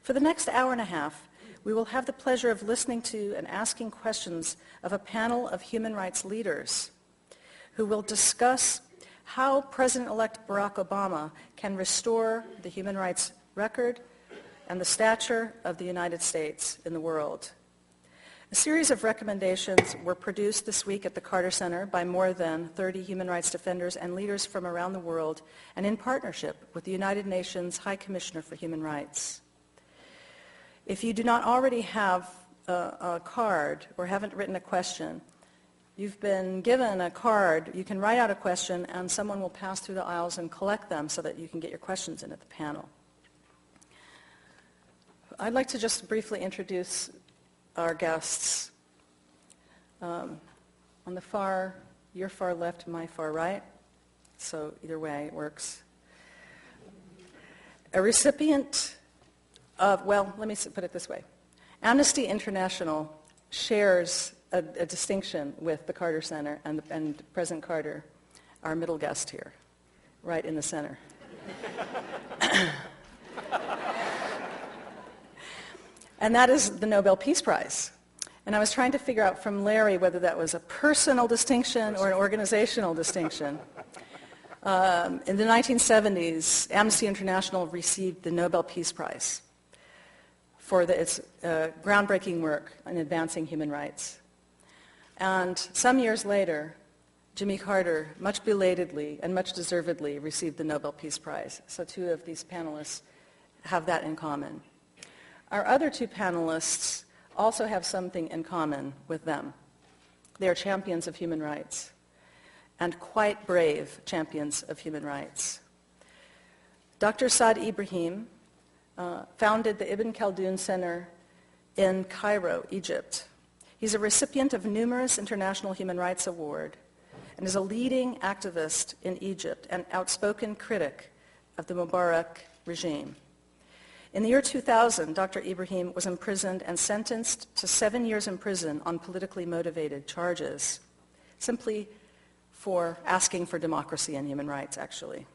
For the next hour and a half, we will have the pleasure of listening to and asking questions of a panel of human rights leaders who will discuss how President-elect Barack Obama can restore the human rights record and the stature of the United States in the world. A series of recommendations were produced this week at the Carter Center by more than 30 human rights defenders and leaders from around the world, and in partnership with the United Nations High Commissioner for Human Rights. If you do not already have a card or haven't written a question, you've been given a card. You can write out a question, and someone will pass through the aisles and collect them so that you can get your questions in at the panel. I'd like to just briefly introduce our guests. On the far, your far left, my far right, so either way it works. A recipient of, well, let me put it this way. Amnesty International shares a distinction with the Carter Center and President Carter, our middle guest here, right in the center. And that is the Nobel Peace Prize. And I was trying to figure out from Larry whether that was a personal distinction or an organizational distinction. In the 1970s, Amnesty International received the Nobel Peace Prize for its groundbreaking work in advancing human rights. And some years later, Jimmy Carter, much belatedly and much deservedly, received the Nobel Peace Prize. So two of these panelists have that in common. Our other two panelists also have something in common with them. They are champions of human rights, and quite brave champions of human rights. Dr. Saad Ibrahim founded the Ibn Khaldun Center in Cairo, Egypt. He's a recipient of numerous international human rights awards and is a leading activist in Egypt and outspoken critic of the Mubarak regime. In the year 2000, Dr. Ibrahim was imprisoned and sentenced to 7 years in prison on politically motivated charges, simply for asking for democracy and human rights, actually.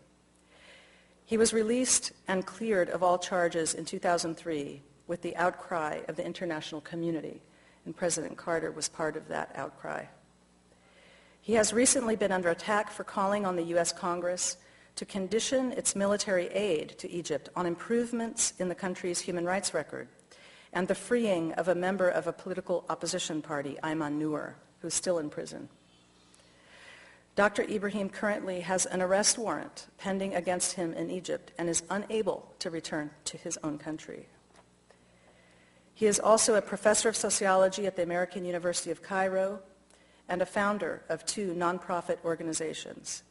He was released and cleared of all charges in 2003 with the outcry of the international community, and President Carter was part of that outcry. He has recently been under attack for calling on the U.S. Congress to condition its military aid to Egypt on improvements in the country's human rights record and the freeing of a member of a political opposition party, Ayman Noor, who's still in prison. Dr. Ibrahim currently has an arrest warrant pending against him in Egypt and is unable to return to his own country. He is also a professor of sociology at the American University of Cairo and a founder of two nonprofit organizations,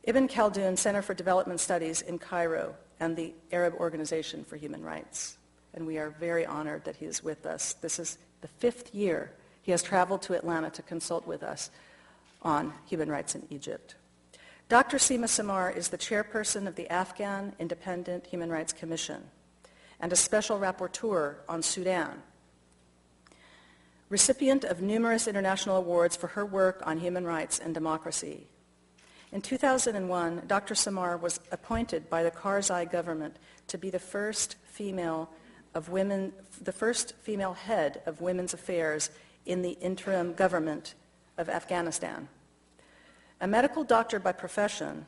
Ibn Khaldun Center for Development Studies in Cairo and the Arab Organization for Human Rights. And we are very honored that he is with us. This is the 5th year he has traveled to Atlanta to consult with us on human rights in Egypt. Dr. Sima Samar is the chairperson of the Afghan Independent Human Rights Commission and a special rapporteur on Sudan. Recipient of numerous international awards for her work on human rights and democracy. In 2001, Dr. Samar was appointed by the Karzai government to be the first female head of women's affairs in the interim government of Afghanistan. A medical doctor by profession,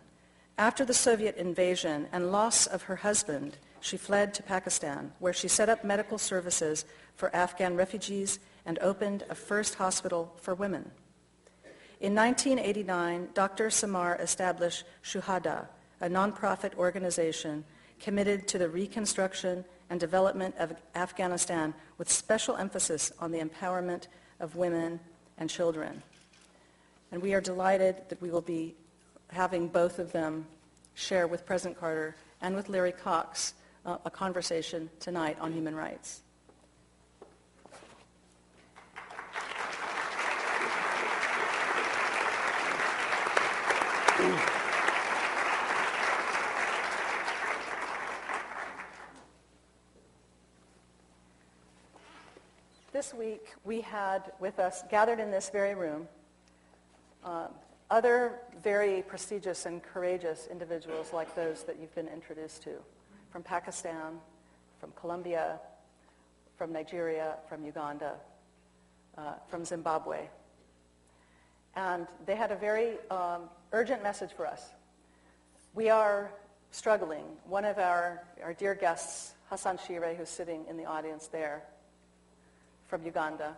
after the Soviet invasion and loss of her husband, she fled to Pakistan, where she set up medical services for Afghan refugees and opened a first hospital for women. In 1989, Dr. Samar established Shuhada, a nonprofit organization committed to the reconstruction and development of Afghanistan with special emphasis on the empowerment of women and children. And we are delighted that we will be having both of them share with President Carter and with Larry Cox a conversation tonight on human rights. This week we had with us, gathered in this very room, other very prestigious and courageous individuals like those that you've been introduced to, from Pakistan, from Colombia, from Nigeria, from Uganda, from Zimbabwe. And they had a very urgent message for us. We are struggling. One of our dear guests, Hassan Shire, who's sitting in the audience there, from Uganda,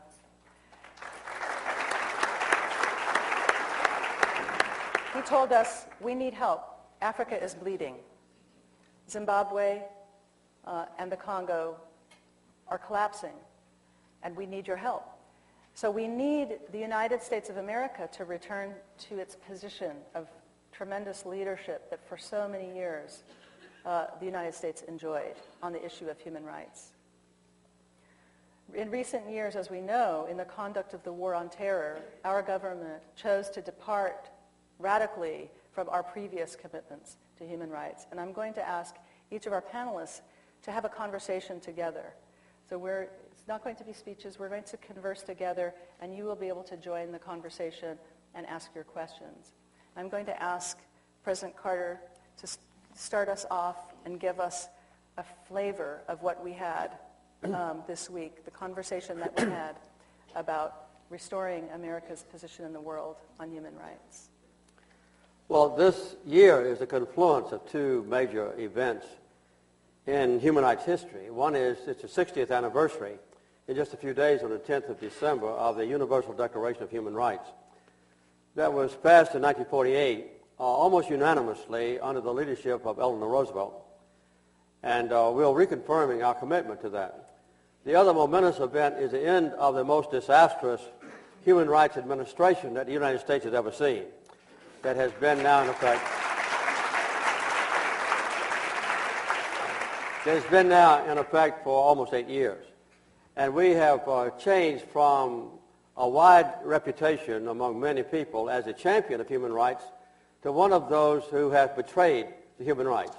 he told us, we need help. Africa is bleeding. Zimbabwe and the Congo are collapsing, and we need your help. So we need the United States of America to return to its position of tremendous leadership that for so many years the United States enjoyed on the issue of human rights. In recent years, as we know, in the conduct of the war on terror, our government chose to depart radically from our previous commitments to human rights. And I'm going to ask each of our panelists to have a conversation together. So it's not going to be speeches. We're going to converse together, and you will be able to join the conversation and ask your questions. I'm going to ask President Carter to start us off and give us a flavor of what we had this week, the conversation that we had about restoring America's position in the world on human rights. Well, this year is a confluence of two major events in human rights history. One is it's the 60th anniversary in just a few days on the 10th of December of the Universal Declaration of Human Rights. That was passed in 1948 almost unanimously under the leadership of Eleanor Roosevelt. And we're reconfirming our commitment to that. The other momentous event is the end of the most disastrous human rights administration that the United States has ever seen. That has been now in effect. That has been now in effect for almost 8 years. And we have changed from a wide reputation among many people as a champion of human rights to one of those who have betrayed the human rights.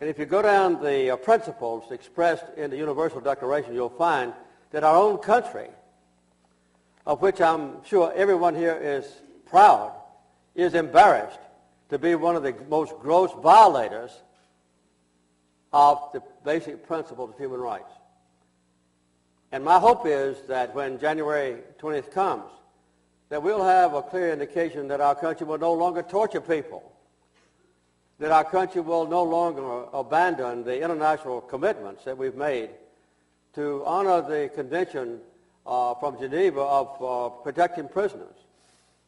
And if you go down the principles expressed in the Universal Declaration, you'll find that our own country, of which I'm sure everyone here is proud, is embarrassed to be one of the most gross violators of the basic principles of human rights. And my hope is that when January 20th comes, that we'll have a clear indication that our country will no longer torture people, that our country will no longer abandon the international commitments that we've made to honor the Convention from Geneva of protecting prisoners,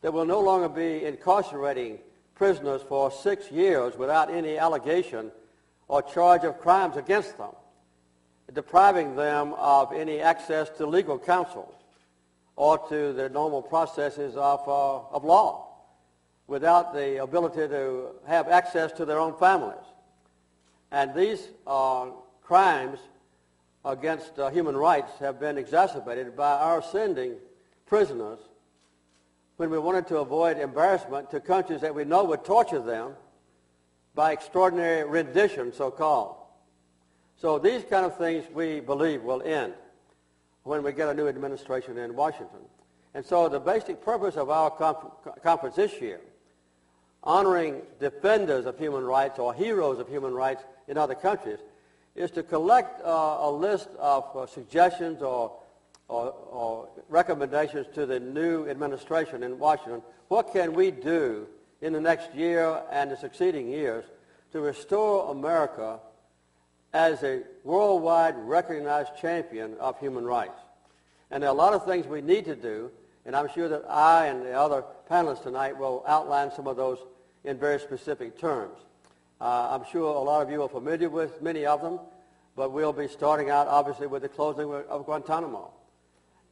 that will no longer be incarcerating prisoners for 6 years without any allegation or charge of crimes against them, depriving them of any access to legal counsel or to the normal processes of law, without the ability to have access to their own families. And these crimes against human rights have been exacerbated by our sending prisoners when we wanted to avoid embarrassment to countries that we know would torture them by extraordinary rendition, so-called. So these kind of things we believe will end when we get a new administration in Washington. And so the basic purpose of our conference this year, honoring defenders of human rights or heroes of human rights in other countries, is to collect a list of suggestions or recommendations to the new administration in Washington. What can we do in the next year and the succeeding years to restore America as a worldwide recognized champion of human rights? And there are a lot of things we need to do, and I'm sure that I and the other panelists tonight will outline some of those in very specific terms. I'm sure a lot of you are familiar with many of them, but we'll be starting out, obviously, with the closing of Guantanamo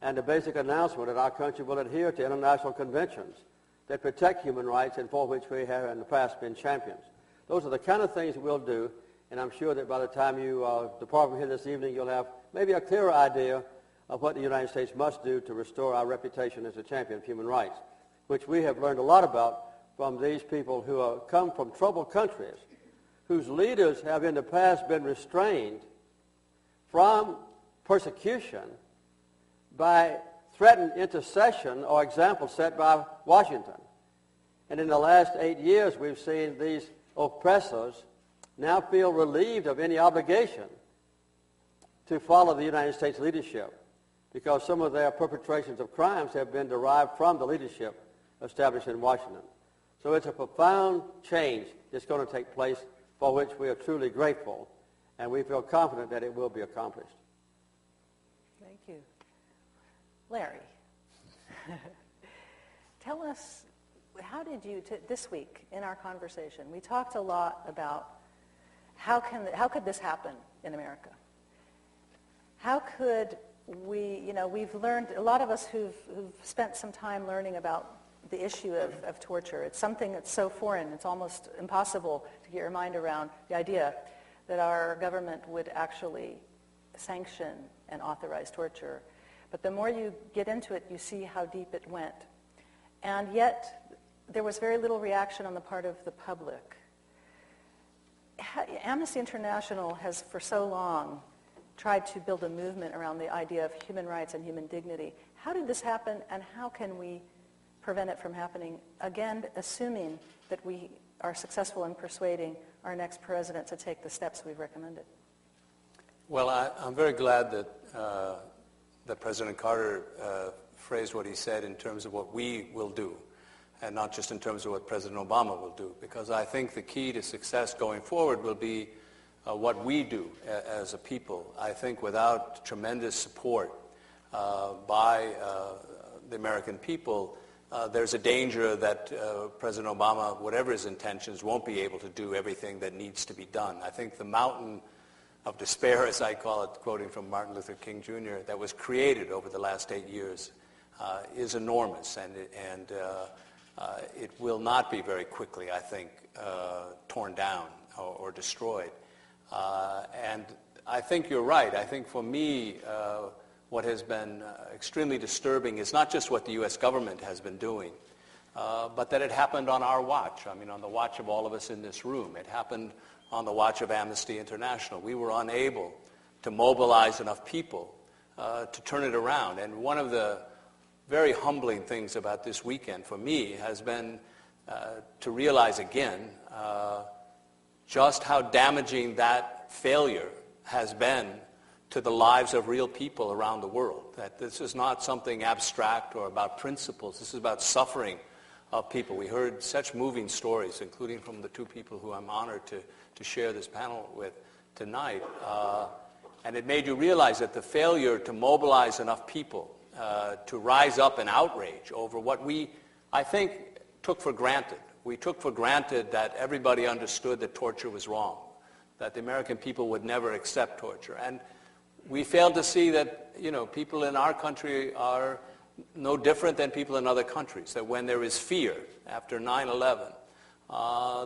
and the basic announcement that our country will adhere to international conventions that protect human rights and for which we have in the past been champions. Those are the kind of things we'll do, and I'm sure that by the time you depart from here this evening, you'll have maybe a clearer idea of what the United States must do to restore our reputation as a champion of human rights, which we have learned a lot about from these people who have come from troubled countries, whose leaders have in the past been restrained from persecution by threatened intercession or example set by Washington. And in the last 8 years, we've seen these oppressors now feel relieved of any obligation to follow the United States leadership, because some of their perpetrations of crimes have been derived from the leadership established in Washington. So it's a profound change that's going to take place, for which we are truly grateful, and we feel confident that it will be accomplished. Thank you. Larry, tell us, how did you, this week in our conversation, we talked a lot about how could this happen in America? How could we, we've learned, a lot of us who've spent some time learning about the issue of torture. It's something that's so foreign, it's almost impossible to get your mind around the idea that our government would actually sanction and authorize torture. But the more you get into it, you see how deep it went. And yet, there was very little reaction on the part of the public. Amnesty International has for so long tried to build a movement around the idea of human rights and human dignity. How did this happen, and how can we prevent it from happening, again, assuming that we are successful in persuading our next president to take the steps we've recommended? Well, I'm very glad that President Carter phrased what he said in terms of what we will do, and not just in terms of what President Obama will do, because I think the key to success going forward will be what we do as a people. I think without tremendous support by the American people, there's a danger that President Obama, whatever his intentions, won't be able to do everything that needs to be done. I think the mountain of despair, as I call it, quoting from Martin Luther King Jr., that was created over the last 8 years is enormous, and it will not be very quickly, I think, torn down or destroyed. And I think you're right. I think for me, what has been extremely disturbing is not just what the U.S. government has been doing, but that it happened on our watch. I mean, on the watch of all of us in this room. It happened on the watch of Amnesty International. We were unable to mobilize enough people to turn it around. And one of the very humbling things about this weekend for me has been to realize again just how damaging that failure has been to the lives of real people around the world. That this is not something abstract or about principles. This is about suffering of people. We heard such moving stories, including from the two people who I'm honored to share this panel with tonight. And it made you realize that the failure to mobilize enough people to rise up in outrage over what we, I think, took for granted. We took for granted that everybody understood that torture was wrong, that the American people would never accept torture. And we failed to see that, people in our country are no different than people in other countries, that when there is fear after 9/11,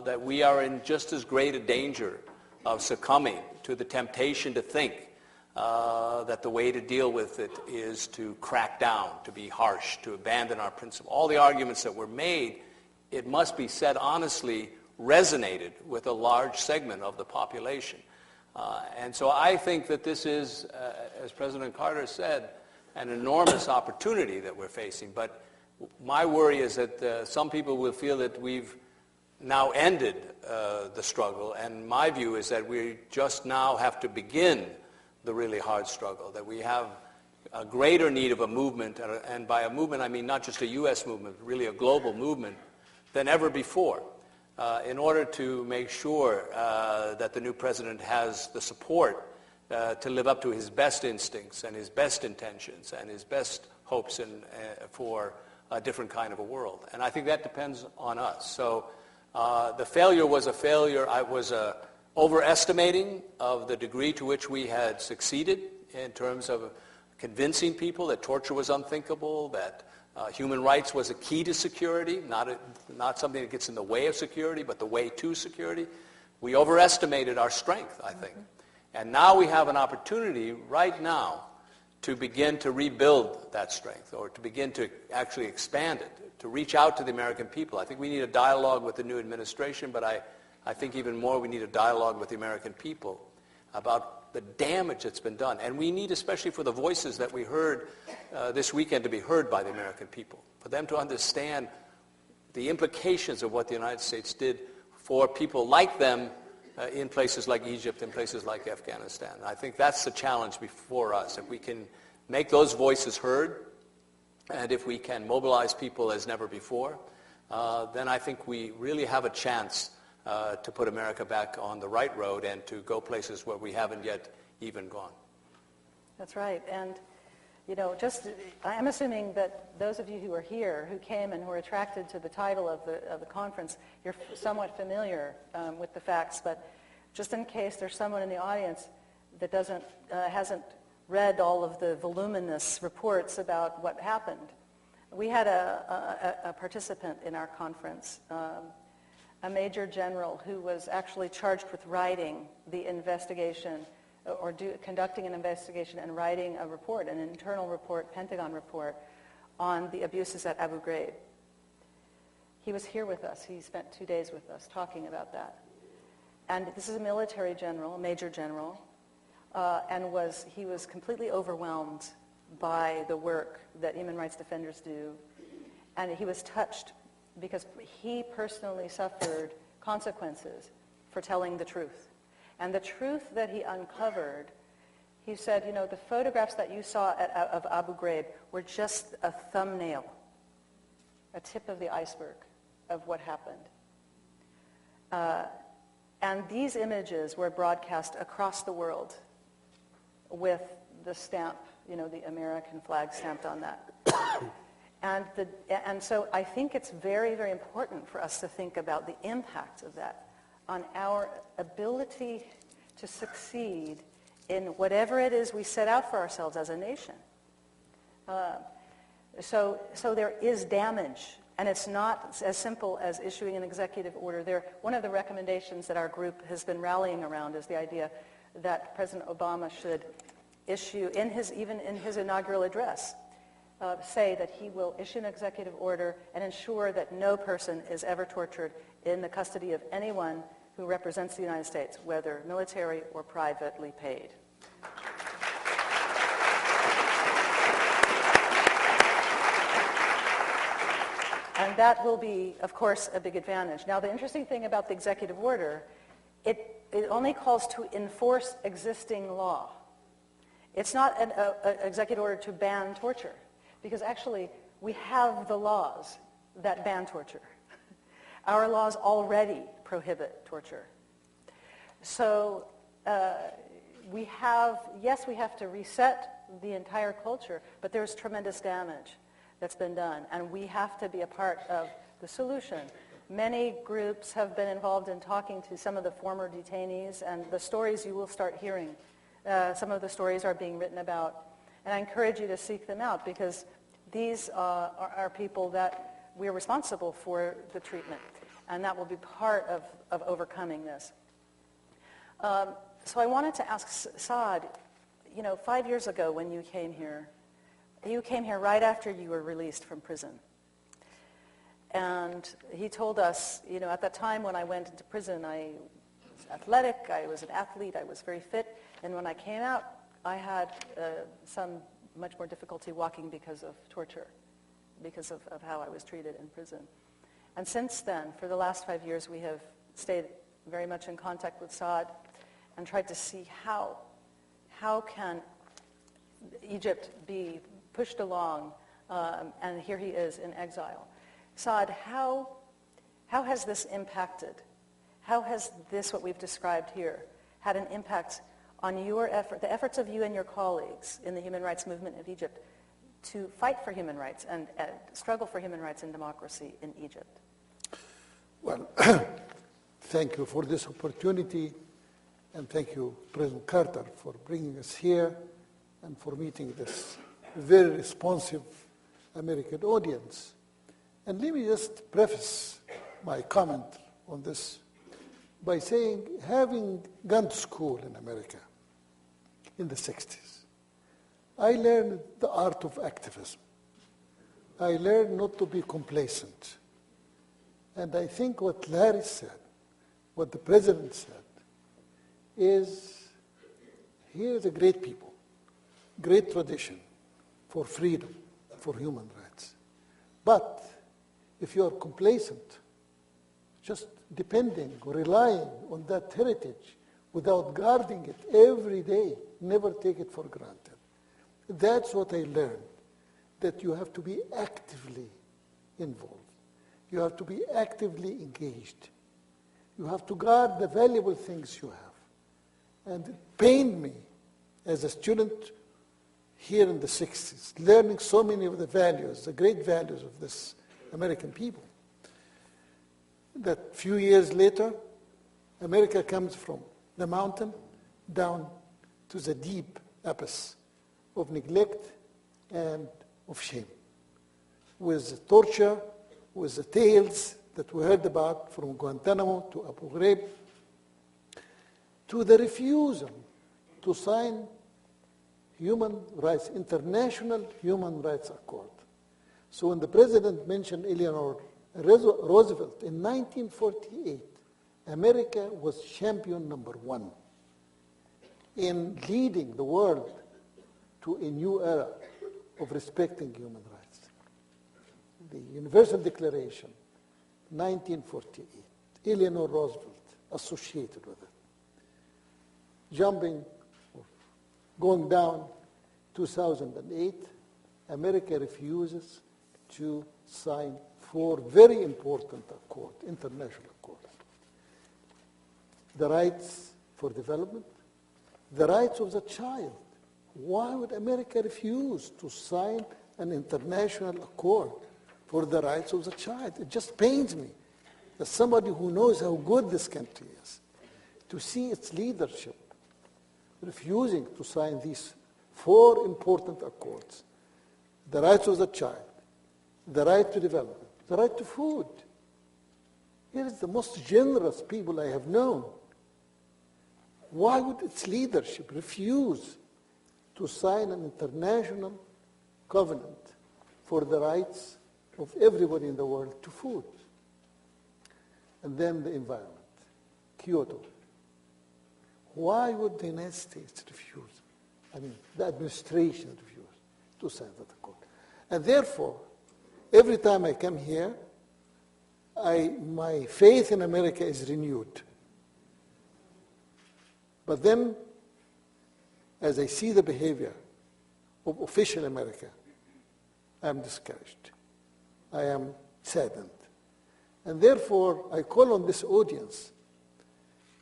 that we are in just as great a danger of succumbing to the temptation to think that the way to deal with it is to crack down, to be harsh, to abandon our principle. All the arguments that were made, it must be said honestly, resonated with a large segment of the population. And so I think that this is, as President Carter said, an enormous opportunity that we're facing. But my worry is that some people will feel that we've now ended the struggle. And my view is that we just now have to begin the really hard struggle, that we have a greater need of a movement, and by a movement I mean not just a U.S. movement, but really a global movement, than ever before, in order to make sure that the new president has the support to live up to his best instincts and his best intentions and his best hopes for a different kind of a world. And I think that depends on us. So the failure was a failure. I was overestimating of the degree to which we had succeeded in terms of convincing people that torture was unthinkable, that human rights was a key to security, not something that gets in the way of security, but the way to security. We overestimated our strength, I think. And now we have an opportunity right now to begin to rebuild that strength, or to begin to actually expand it, to reach out to the American people. I think we need a dialogue with the new administration, but I think even more we need a dialogue with the American people about the damage that's been done. And we need, especially for the voices that we heard this weekend, to be heard by the American people, for them to understand the implications of what the United States did for people like them in places like Egypt, in places like Afghanistan. I think that's the challenge before us. If we can make those voices heard, and if we can mobilize people as never before, then I think we really have a chance to put America back on the right road and to go places where we haven't yet even gone. That's right. And, you know, I'm assuming that those of you who are here, who came and who were attracted to the title of the conference, you're somewhat familiar with the facts, but just in case there's someone in the audience that hasn't read all of the voluminous reports about what happened. We had a participant in our conference, a major general who was actually charged with writing the investigation or conducting an investigation and writing a report, an internal report, Pentagon report, on the abuses at Abu Ghraib. He was here with us. He spent 2 days with us talking about that. And this is a military general, a major general, and he was completely overwhelmed by the work that human rights defenders do. And he was touched because he personally suffered consequences for telling the truth. And the truth that he uncovered, he said, you know, the photographs that you saw of Abu Ghraib were just a thumbnail, a tip of the iceberg of what happened. And these images were broadcast across the world with the stamp, you know, the American flag stamped on that. And so I think it's very, very important for us to think about the impact of that on our ability to succeed in whatever it is we set out for ourselves as a nation. So there is damage, and it's not as simple as issuing an executive order. One of the recommendations that our group has been rallying around is the idea that President Obama should issue, even in his inaugural address, say that he will issue an executive order and ensure that no person is ever tortured in the custody of anyone who represents the United States, whether military or privately paid. And that will be, of course, a big advantage. Now, the interesting thing about the executive order, it only calls to enforce existing law. It's not an executive order to ban torture, because actually we have the laws that ban torture. Our laws already prohibit torture. So we have to reset the entire culture, but there's tremendous damage that's been done, and we have to be a part of the solution. Many groups have been involved in talking to some of the former detainees, and the stories you will start hearing, some of the stories are being written about. And I encourage you to seek them out, because these are people that we're responsible for the treatment, and that will be part of overcoming this. So I wanted to ask Saad, 5 years ago when you came here right after you were released from prison. And he told us, at that time when I went into prison, I was athletic, I was an athlete, I was very fit, and when I came out, I had some much more difficulty walking because of torture, because of how I was treated in prison. And since then, for the last 5 years, we have stayed very much in contact with Saad and tried to see how can Egypt be pushed along, and here he is in exile. Saad, how has this impacted? How has this, what we've described here, had an impact on your effort, the efforts of you and your colleagues in the human rights movement of Egypt to fight for human rights and struggle for human rights and democracy in Egypt? Well, thank you for this opportunity, and thank you, President Carter, for bringing us here and for meeting this very responsive American audience. And let me just preface my comment on this by saying, having gone to school in America in the 60s, I learned the art of activism. I learned not to be complacent. And I think what Larry said, what the President said, is here's a great people, great tradition for freedom, for human rights. But if you are complacent, just depending or relying on that heritage without guarding it every day, never take it for granted. That's what I learned, that you have to be actively involved. You have to be actively engaged. You have to guard the valuable things you have. And it pained me as a student here in the 60s, learning so many of the values, the great values of this American people, that few years later, America comes from the mountain down to the deep abyss of neglect and of shame, with the torture, with the tales that we heard about from Guantanamo to Abu Ghraib, to the refusal to sign international human rights accord. So when the president mentioned Eleanor Roosevelt in 1948, America was champion number one in leading the world to a new era of respecting human rights. The Universal Declaration, 1948, Eleanor Roosevelt associated with it. Going down 2008, America refuses to sign 4 very important international accords. The rights for development, the rights of the child. Why would America refuse to sign an international accord for the rights of the child? It just pains me, as somebody who knows how good this country is, to see its leadership refusing to sign these 4 important accords. The rights of the child, the right to development, the right to food. Here is the most generous people I have known. Why would its leadership refuse to sign an international covenant for the rights of everybody in the world to food? And then the environment, Kyoto. Why would the United States refuse? The administration refused to sign that accord. And therefore, every time I come here, my faith in America is renewed. But then, as I see the behavior of official America, I am discouraged. I am saddened. And therefore, I call on this audience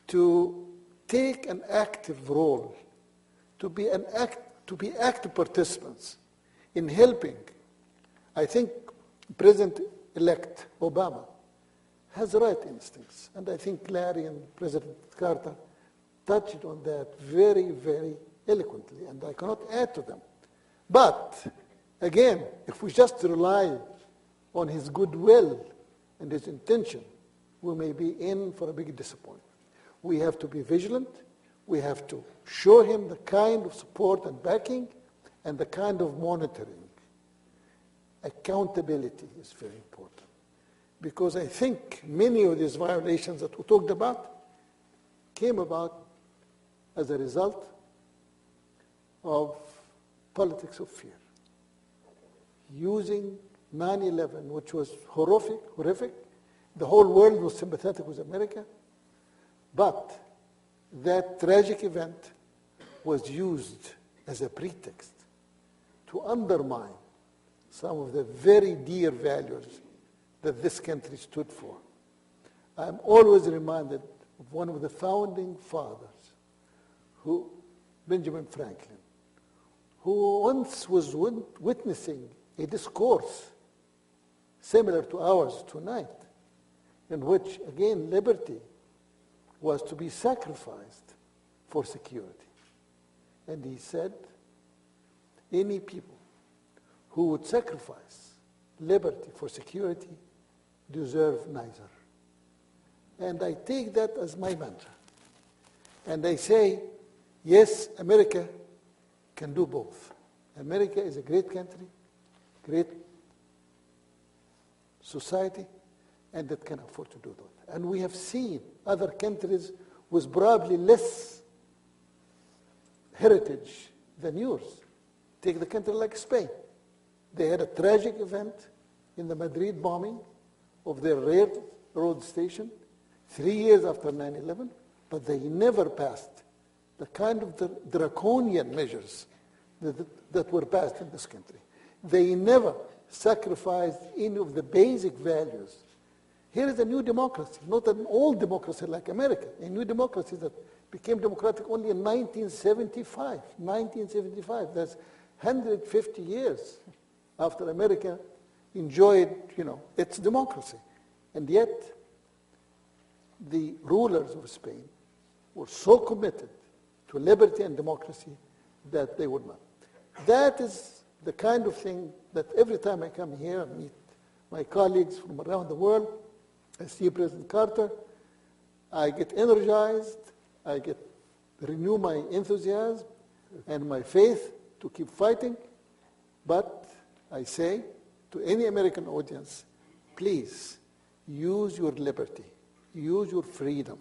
to take an active role, to be active participants in helping. I think President-elect Obama has the right instincts, and I think Larry and President Carter touched on that very, very eloquently, and I cannot add to them. But, again, if we just rely on his goodwill and his intention, we may be in for a big disappointment. We have to be vigilant. We have to show him the kind of support and backing and the kind of monitoring. Accountability is very important, because I think many of these violations that we talked about came about as a result of politics of fear. Using 9/11, which was horrific. The whole world was sympathetic with America. But that tragic event was used as a pretext to undermine some of the very dear values that this country stood for. I'm always reminded of one of the founding fathers, Benjamin Franklin, who once was witnessing a discourse similar to ours tonight, in which, again, liberty was to be sacrificed for security. And he said, any people who would sacrifice liberty for security deserve neither. And I take that as my mantra. And I say, yes, America can do both. America is a great country, great society, and that can afford to do that. And we have seen other countries with probably less heritage than yours. Take the country like Spain. They had a tragic event in the Madrid bombing of their rare Road Station 3 years after 9/11, but they never passed the kind of draconian measures that were passed in this country. They never sacrificed any of the basic values. Here is a new democracy, not an old democracy like America, a new democracy that became democratic only in 1975. 1975, that's 150 years after America enjoyed, its democracy. And yet, the rulers of Spain were so committed to liberty and democracy that they would not. That is the kind of thing that every time I come here and meet my colleagues from around the world, I see President Carter, I get energized, I renew my enthusiasm and my faith to keep fighting. But I say to any American audience, please use your liberty, use your freedom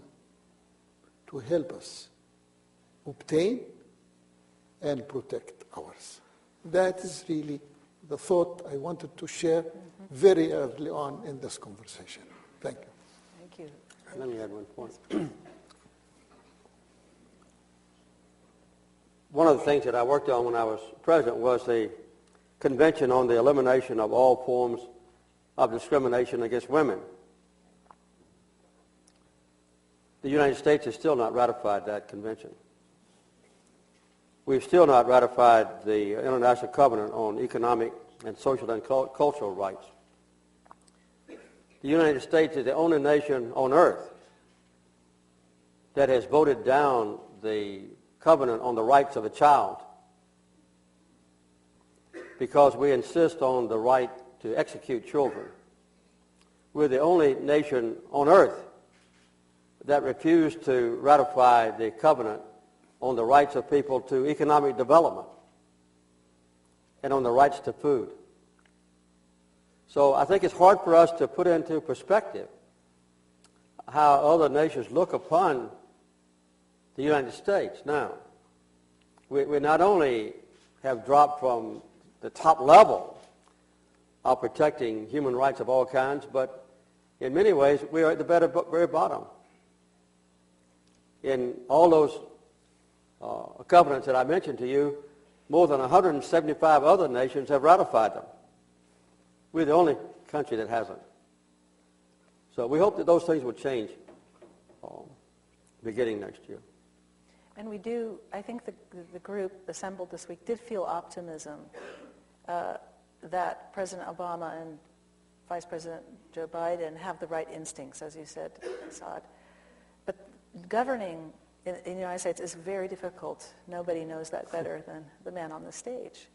to help us obtain and protect ours. That is really the thought I wanted to share very early on in this conversation. Thank you. Thank you. Let me add one point. One of the things that I worked on when I was president was the Convention on the Elimination of All Forms of Discrimination Against Women. The United States has still not ratified that convention. We've still not ratified the International Covenant on Economic and Social and Cultural Rights. The United States is the only nation on earth that has voted down the Covenant on the Rights of a Child because we insist on the right to execute children. We're the only nation on earth that refused to ratify the Covenant on the rights of people to economic development and on the rights to food. So I think it's hard for us to put into perspective how other nations look upon the United States. Now, we not only have dropped from the top level of protecting human rights of all kinds, but in many ways we are at the very bottom. In all those covenants that I mentioned to you, more than 175 other nations have ratified them. We're the only country that hasn't. So we hope that those things will change beginning next year. And we do, I think the group assembled this week did feel optimism that President Obama and Vice President Joe Biden have the right instincts, as you said, Saad. But governing in the United States is very difficult. Nobody knows that better than the man on the stage.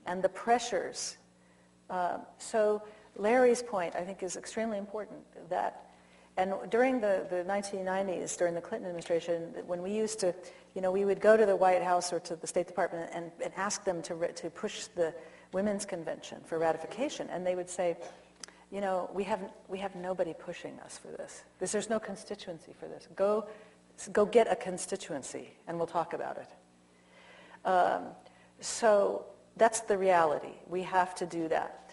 And the pressures. So Larry's point, I think, is extremely important. And during the 1990s, during the Clinton administration, when we used to, we would go to the White House or to the State Department and ask them to push the Women's Convention for ratification, and they would say, we have nobody pushing us for this. There's no constituency for this. Go get a constituency, and we'll talk about it. So that's the reality. We have to do that.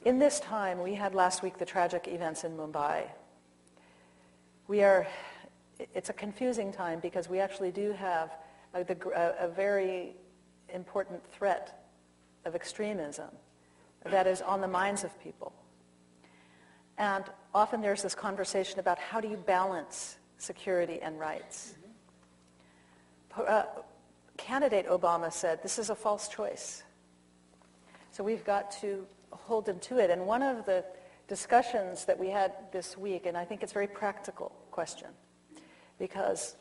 In this time, we had last week the tragic events in Mumbai. It's a confusing time because we actually do have a very important threat of extremism that is on the minds of people. And often there's this conversation about how do you balance security and rights. Candidate Obama said, this is a false choice. So we've got to hold him to it. And one of the discussions that we had this week, and I think it's a very practical question, because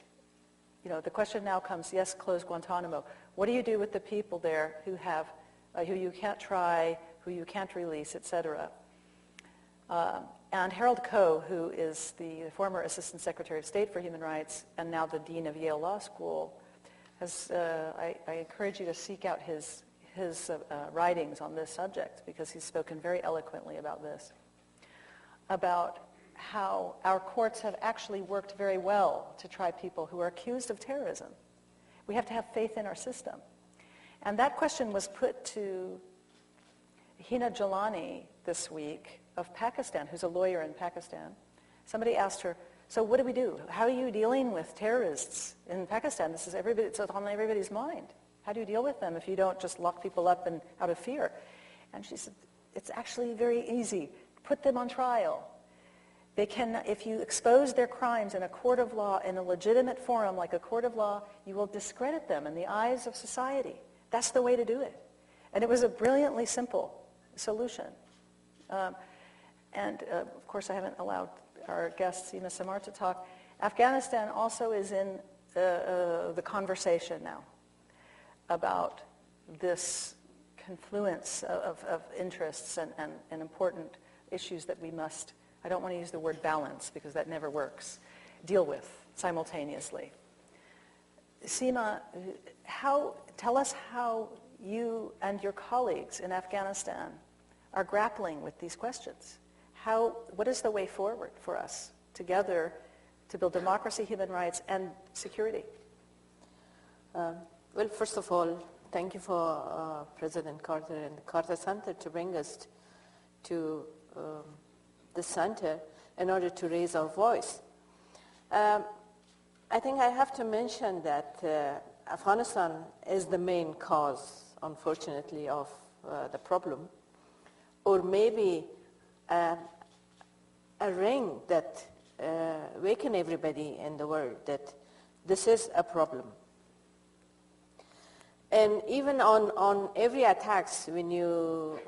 the question now comes, yes, close Guantanamo. What do you do with the people there who you can't try, who you can't release, et cetera? And Harold Koh, who is the former Assistant Secretary of State for Human Rights and now the Dean of Yale Law School, I encourage you to seek out his writings on this subject because he's spoken very eloquently about this, about how our courts have actually worked very well to try people who are accused of terrorism. We have to have faith in our system. And that question was put to Hina Jalani this week of Pakistan, who's a lawyer in Pakistan. Somebody asked her, so what do we do? How are you dealing with terrorists in Pakistan? This is it's on everybody's mind. How do you deal with them if you don't just lock people up and out of fear? And she said, it's actually very easy. Put them on trial. They can, if you expose their crimes in a court of law, in a legitimate forum like a court of law, you will discredit them in the eyes of society. That's the way to do it. And it was a brilliantly simple solution. Of course, I haven't allowed our guest, Sima Samar, to talk. Afghanistan also is in the conversation now about this confluence of interests and important issues that we must, I don't want to use the word balance because that never works, deal with simultaneously. Sima, tell us how you and your colleagues in Afghanistan are grappling with these questions. What is the way forward for us together to build democracy, human rights, and security? Well, first of all, thank you for President Carter and the Carter Center to bring us to the center in order to raise our voice. I think I have to mention that Afghanistan is the main cause, unfortunately, of the problem, or maybe a ring that awaken everybody in the world that this is a problem. And even on every attacks, when you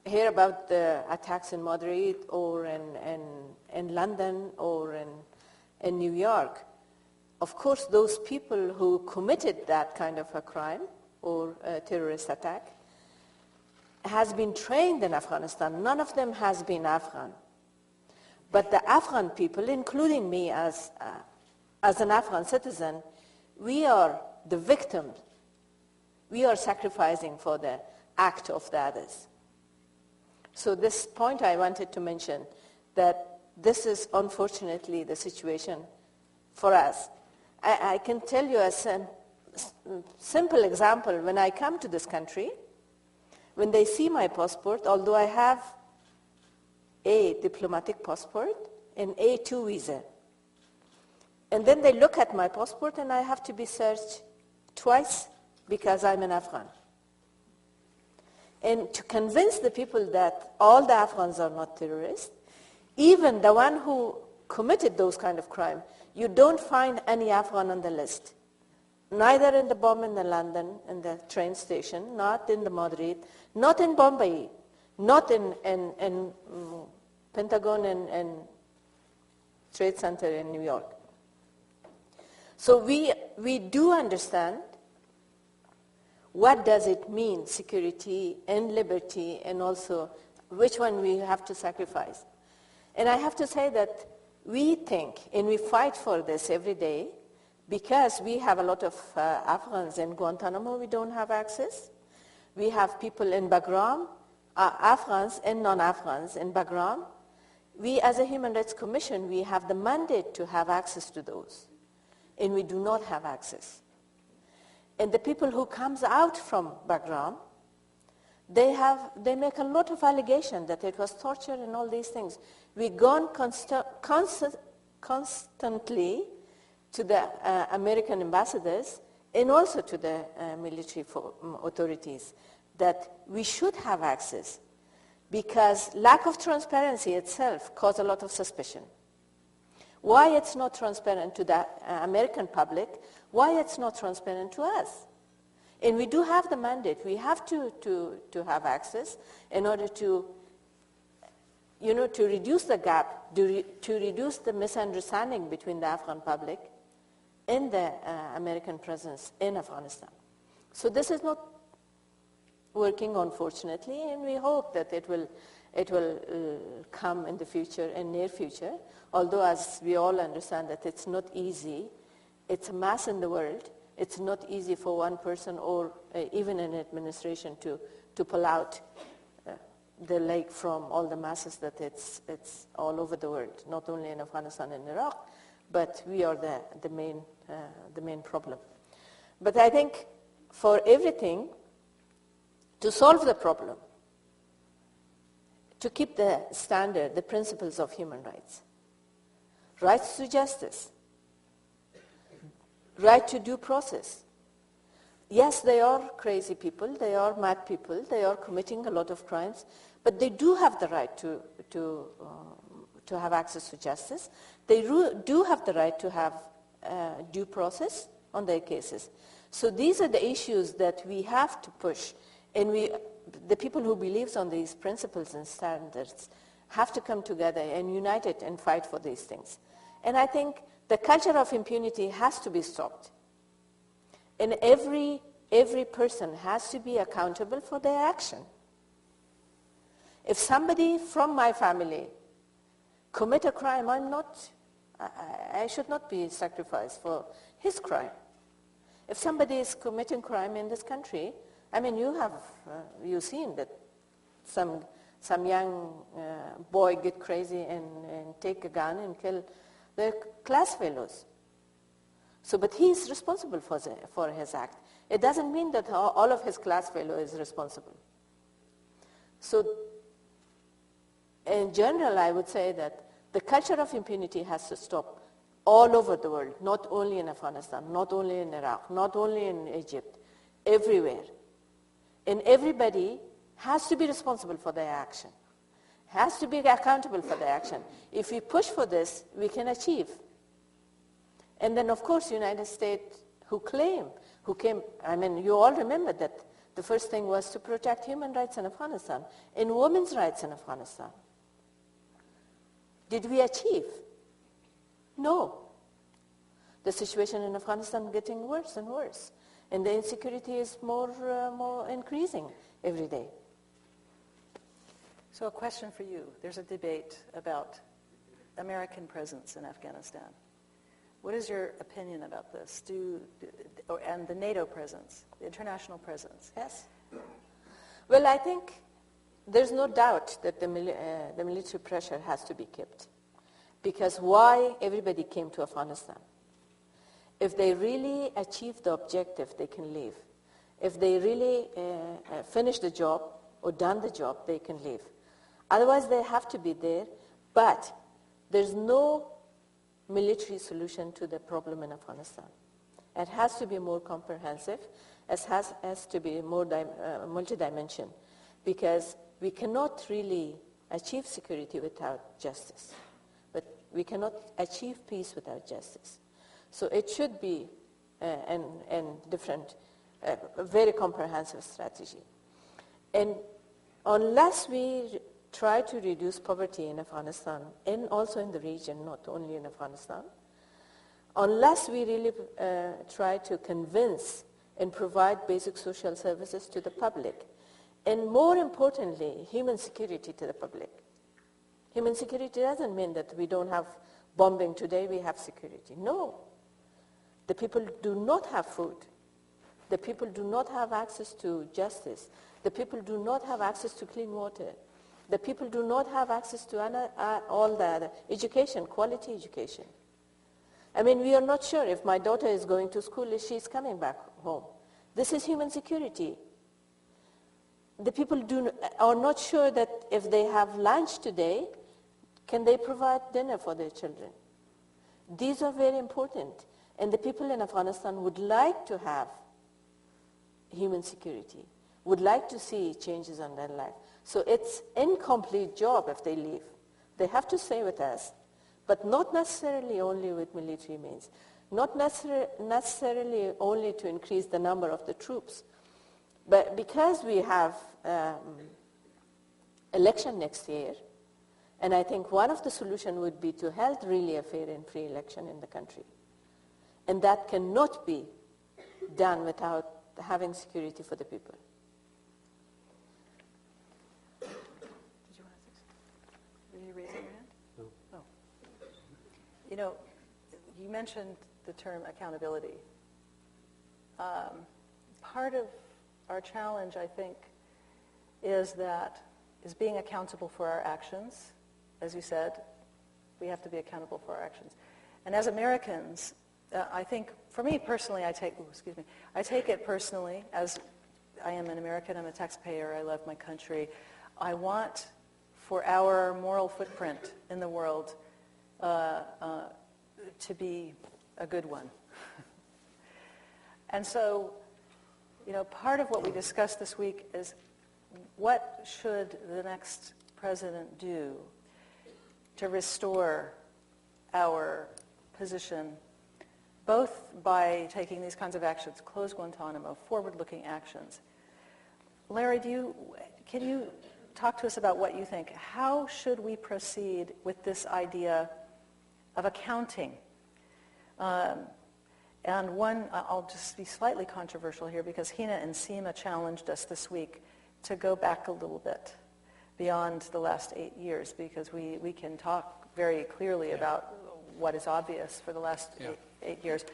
hear about the attacks in Madrid or in London or in New York, of course those people who committed that kind of a crime or a terrorist attack has been trained in Afghanistan. None of them has been Afghan. But the Afghan people, including me as an Afghan citizen, we are the victims. We are sacrificing for the act of the others. So this point I wanted to mention, that this is unfortunately the situation for us. I can tell you a simple example. When I come to this country, when they see my passport, although I have a diplomatic passport and A2 visa, and then they look at my passport and I have to be searched twice because I'm an Afghan. And to convince the people that all the Afghans are not terrorists, even the one who committed those kind of crime, you don't find any Afghan on the list. Neither in the bomb in the London, in the train station, not in the Madrid, not in Bombay, not in Pentagon and Trade Center in New York. So we do understand what does it mean, security and liberty, and also which one we have to sacrifice. And I have to say that we think and we fight for this every day because we have a lot of Afghans in Guantanamo we don't have access. We have people in Bagram, Afghans and non-Afghans in Bagram. We as a Human Rights Commission, we have the mandate to have access to those. And we do not have access. And the people who comes out from Bagram, they make a lot of allegations that it was torture and all these things. We gone constantly to the American ambassadors and also to the military authorities that we should have access because lack of transparency itself caused a lot of suspicion. Why it's not transparent to the American public, why it's not transparent to us. And we do have the mandate. We have to have access in order to reduce the gap, to reduce the misunderstanding between the Afghan public and the American presence in Afghanistan. So this is not working, unfortunately, and we hope that it will come in the future, in near future, although as we all understand that it's not easy. It's a mass in the world. It's not easy for one person or even an administration to pull out the leg from all the masses that it's all over the world, not only in Afghanistan and Iraq, but we are the main problem. But I think for everything, to solve the problem, to keep the standard, the principles of human rights. Rights to justice, right to due process. Yes, they are crazy people, they are mad people, they are committing a lot of crimes, but they do have the right to have access to justice. They do have the right to have due process on their cases. So these are the issues that we have to push, and the people who believe on these principles and standards have to come together and unite it and fight for these things. And I think the culture of impunity has to be stopped. And every person has to be accountable for their action. If somebody from my family commit a crime, I should not be sacrificed for his crime. If somebody is committing crime in this country, I mean, you've seen that some young boy get crazy and take a gun and kill their class fellows. So, but he is responsible for his act. It doesn't mean that all of his class fellows is responsible. So, in general, I would say that the culture of impunity has to stop all over the world, not only in Afghanistan, not only in Iraq, not only in Egypt, everywhere. And everybody has to be responsible for their action, has to be accountable for their action. If we push for this, we can achieve. And then, of course, United States, who came, I mean, you all remember that the first thing was to protect human rights in Afghanistan and women's rights in Afghanistan. Did we achieve? No. The situation in Afghanistan is getting worse and worse, and the insecurity is more increasing every day. So a question for you. There's a debate about American presence in Afghanistan. What is your opinion about this? And the NATO presence, the international presence? Yes. Well, I think there's no doubt that the military pressure has to be kept. Because why everybody came to Afghanistan? If they really achieve the objective, they can leave. If they really finish the job or done the job, they can leave. Otherwise, they have to be there. But there's no military solution to the problem in Afghanistan. It has to be more comprehensive. It has to be more multidimensional, because we cannot really achieve security without justice. But we cannot achieve peace without justice. So it should be a very comprehensive strategy. And unless we try to reduce poverty in Afghanistan and also in the region, not only in Afghanistan, unless we really try to convince and provide basic social services to the public, and more importantly, human security to the public. Human security doesn't mean that we don't have bombing today, we have security. No. The people do not have food. The people do not have access to justice. The people do not have access to clean water. The people do not have access to all the other education, quality education. I mean, we are not sure if my daughter is going to school, if she's coming back home. This is human security. The people are not sure that if they have lunch today, can they provide dinner for their children? These are very important. And the people in Afghanistan would like to have human security, would like to see changes in their life. So it's an incomplete job if they leave. They have to stay with us, but not necessarily only with military means, not necessarily only to increase the number of the troops, but because we have election next year, and I think one of the solutions would be to hold really a fair and free election in the country. And that cannot be done without having security for the people. Did you want to say something? Were you raising your hand? No. Oh. You know, you mentioned the term accountability. Part of our challenge, I think, is being accountable for our actions. As you said, we have to be accountable for our actions. And as Americans, I think, for me personally, I take it personally, as I am an American, I'm a taxpayer, I love my country. I want for our moral footprint in the world to be a good one. And so, part of what we discussed this week is what should the next president do to restore our position, both by taking these kinds of actions, close Guantanamo, forward-looking actions. Larry, can you talk to us about what you think? How should we proceed with this idea of accounting? And one, I'll just be slightly controversial here because Hina and Sima challenged us this week to go back a little bit beyond the last 8 years, because we can talk very clearly about what is obvious for the last eight years.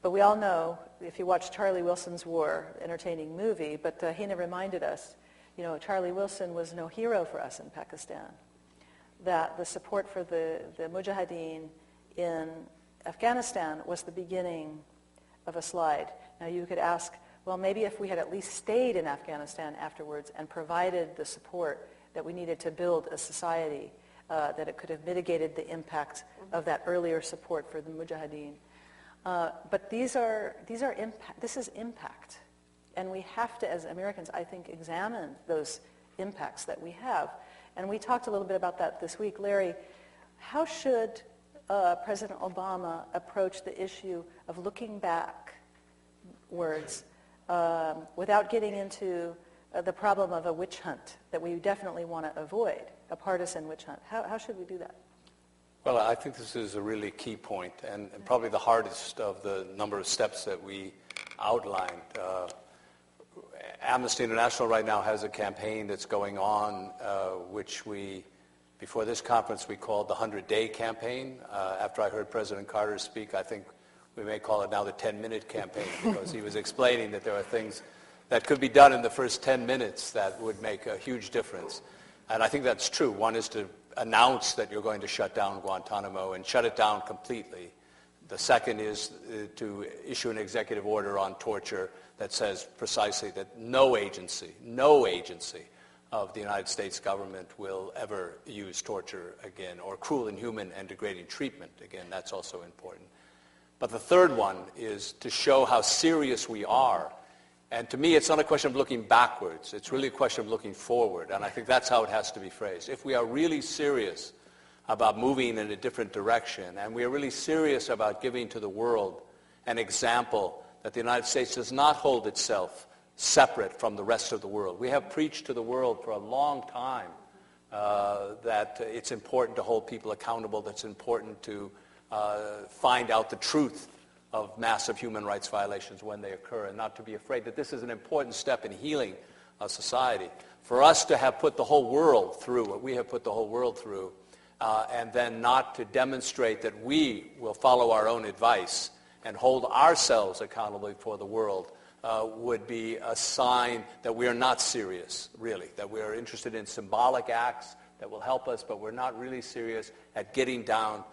But we all know, if you watch Charlie Wilson's War, entertaining movie, but Hina reminded us, Charlie Wilson was no hero for us in Pakistan, that the support for the Mujahideen in Afghanistan was the beginning of a slide. Now you could ask, well, maybe if we had at least stayed in Afghanistan afterwards and provided the support that we needed to build a society, that it could have mitigated the impact of that earlier support for the Mujahideen. But this is impact. And we have to, as Americans, I think, examine those impacts that we have. And we talked a little bit about that this week. Larry, how should President Obama approach the issue of looking backwards without getting into the problem of a witch hunt that we definitely want to avoid, a partisan witch hunt? How should we do that? Well, I think this is a really key point, and probably the hardest of the number of steps that we outlined. Amnesty International right now has a campaign that's going on, which before this conference, we called the 100-Day Campaign. After I heard President Carter speak, I think we may call it now the 10-Minute Campaign, because he was explaining that there are things that could be done in the first 10 minutes that would make a huge difference. And I think that's true. One is to announce that you're going to shut down Guantanamo and shut it down completely. The second is to issue an executive order on torture that says precisely that no agency of the United States government will ever use torture again, or cruel, inhuman, and degrading treatment again. That's also important. But the third one is to show how serious we are. And to me, it's not a question of looking backwards. It's really a question of looking forward. And I think that's how it has to be phrased. If we are really serious about moving in a different direction, and we are really serious about giving to the world an example that the United States does not hold itself separate from the rest of the world. We have preached to the world for a long time that it's important to hold people accountable, that's important to find out the truth of massive human rights violations when they occur, and not to be afraid, that this is an important step in healing a society. For us to have put the whole world through what we have put the whole world through, and then not to demonstrate that we will follow our own advice and hold ourselves accountable for the world, would be a sign that we are not serious, really, that we are interested in symbolic acts that will help us, but we're not really serious at getting down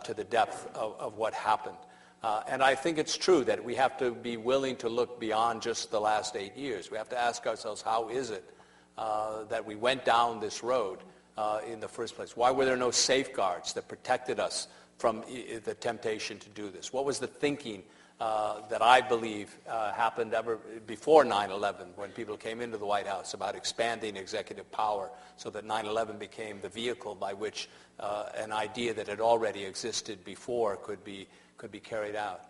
to the depth of what happened. And I think it's true that we have to be willing to look beyond just the last 8 years. We have to ask ourselves, how is it that we went down this road in the first place? Why were there no safeguards that protected us from the temptation to do this? What was the thinking that I believe happened ever before 9/11, when people came into the White House about expanding executive power so that 9/11 became the vehicle by which an idea that had already existed before could be carried out.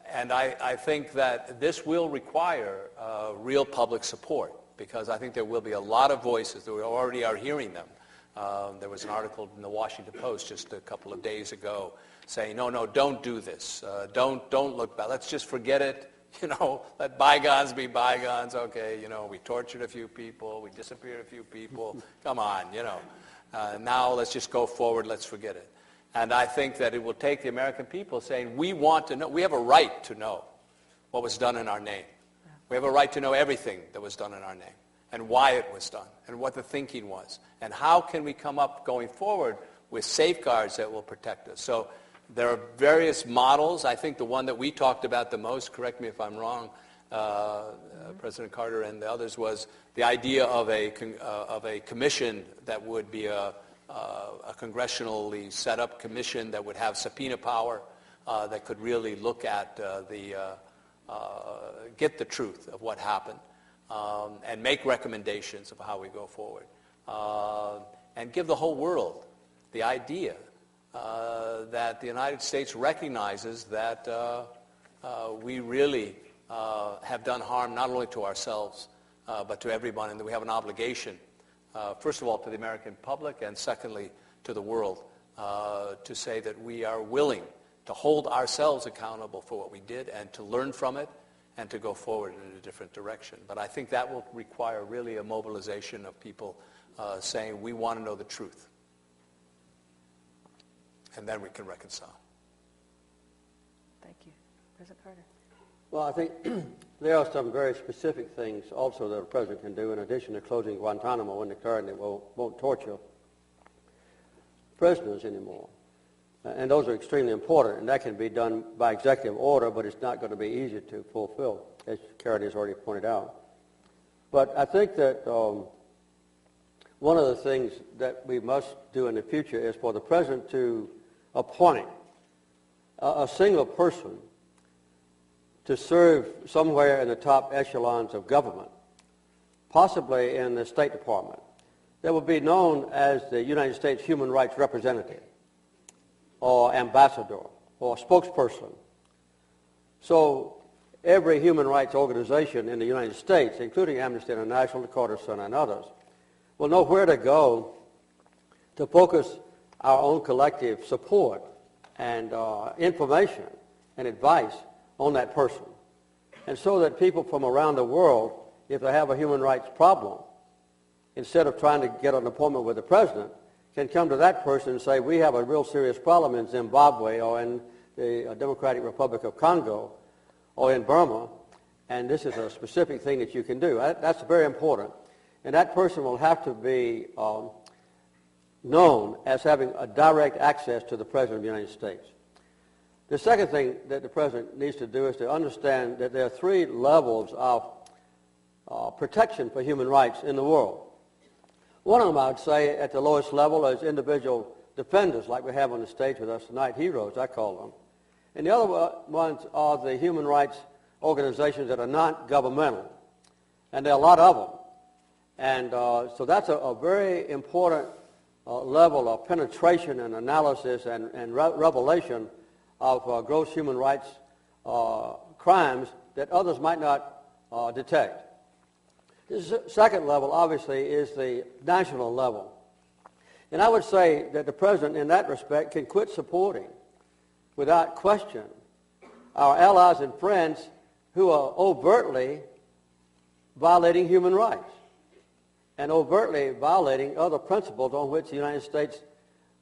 And I think that this will require real public support, because I think there will be a lot of voices that we already are hearing them. There was an article in the Washington Post just a couple of days ago saying, no, don't do this. Don't look back. Let's just forget it. Let bygones be bygones. Okay, we tortured a few people. We disappeared a few people. Come on, now let's just go forward. Let's forget it. And I think that it will take the American people saying, we want to know. We have a right to know what was done in our name. We have a right to know everything that was done in our name, and why it was done, and what the thinking was, and how can we come up going forward with safeguards that will protect us. So there are various models. I think the one that we talked about the most, correct me if I'm wrong, President Carter and the others, was the idea of a commission that would be a congressionally set up commission that would have subpoena power, that could really look at get the truth of what happened, and make recommendations of how we go forward, and give the whole world the idea that the United States recognizes that we really have done harm not only to ourselves but to everyone, and that we have an obligation, first of all, to the American public, and secondly, to the world, to say that we are willing to hold ourselves accountable for what we did and to learn from it and to go forward in a different direction. But I think that will require really a mobilization of people saying, we want to know the truth. And then we can reconcile. Thank you. President Carter. Well, I think there are some very specific things also that a president can do in addition to closing Guantanamo and declaring it won't torture prisoners anymore. And those are extremely important, and that can be done by executive order, but it's not going to be easy to fulfill, as Karin has already pointed out. But I think that one of the things that we must do in the future is for the president to appoint a single person to serve somewhere in the top echelons of government, possibly in the State Department, that would be known as the United States Human Rights Representative, or ambassador, or spokesperson. So every human rights organization in the United States, including Amnesty International, the Chairperson, and others, will know where to go to focus our own collective support and information and advice on that person. And so that people from around the world, if they have a human rights problem, instead of trying to get an appointment with the president, can come to that person and say, we have a real serious problem in Zimbabwe or in the Democratic Republic of Congo or in Burma, and this is a specific thing that you can do. That's very important. And that person will have to be known as having a direct access to the President of the United States. The second thing that the President needs to do is to understand that there are three levels of protection for human rights in the world. One of them, I would say, at the lowest level is individual defenders, like we have on the stage with us tonight, heroes, I call them. And the other ones are the human rights organizations that are not governmental. And there are a lot of them. And so that's a very important level of penetration and analysis and revelation of gross human rights crimes that others might not detect. The second level, obviously, is the national level. And I would say that the President, in that respect, can quit supporting, without question, our allies and friends who are overtly violating human rights and overtly violating other principles on which the United States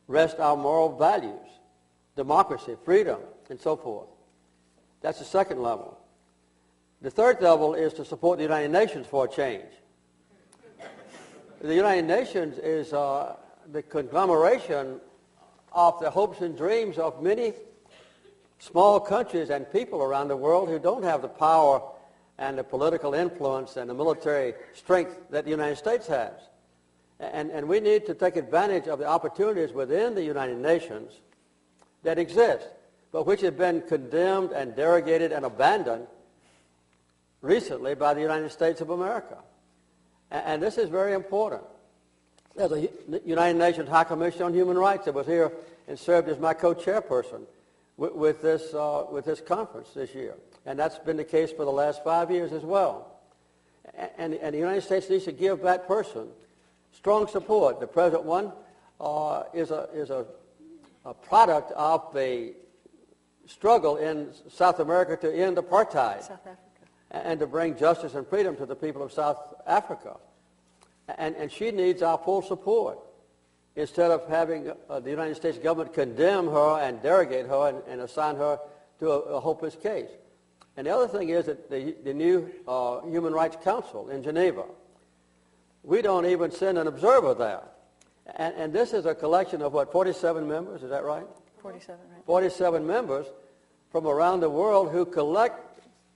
rests our moral values, democracy, freedom, and so forth. That's the second level. The third level is to support the United Nations for a change. The United Nations is the conglomeration of the hopes and dreams of many small countries and people around the world who don't have the power and the political influence and the military strength that the United States has. And we need to take advantage of the opportunities within the United Nations that exist, but which have been condemned and derogated and abandoned recently by the United States of America. And this is very important. There's a United Nations High Commission on Human Rights that was here and served as my co-chairperson with this conference this year. And that's been the case for the last 5 years as well. And the United States needs to give that person strong support. The present one is a product of the struggle in South America to end apartheid. South Africa. And to bring justice and freedom to the people of South Africa. And she needs our full support instead of having the United States government condemn her and derogate her and assign her to a hopeless case. And the other thing is that the new Human Rights Council in Geneva, we don't even send an observer there. And this is a collection of, 47 members, is that right? 47, right. 47 members from around the world who collect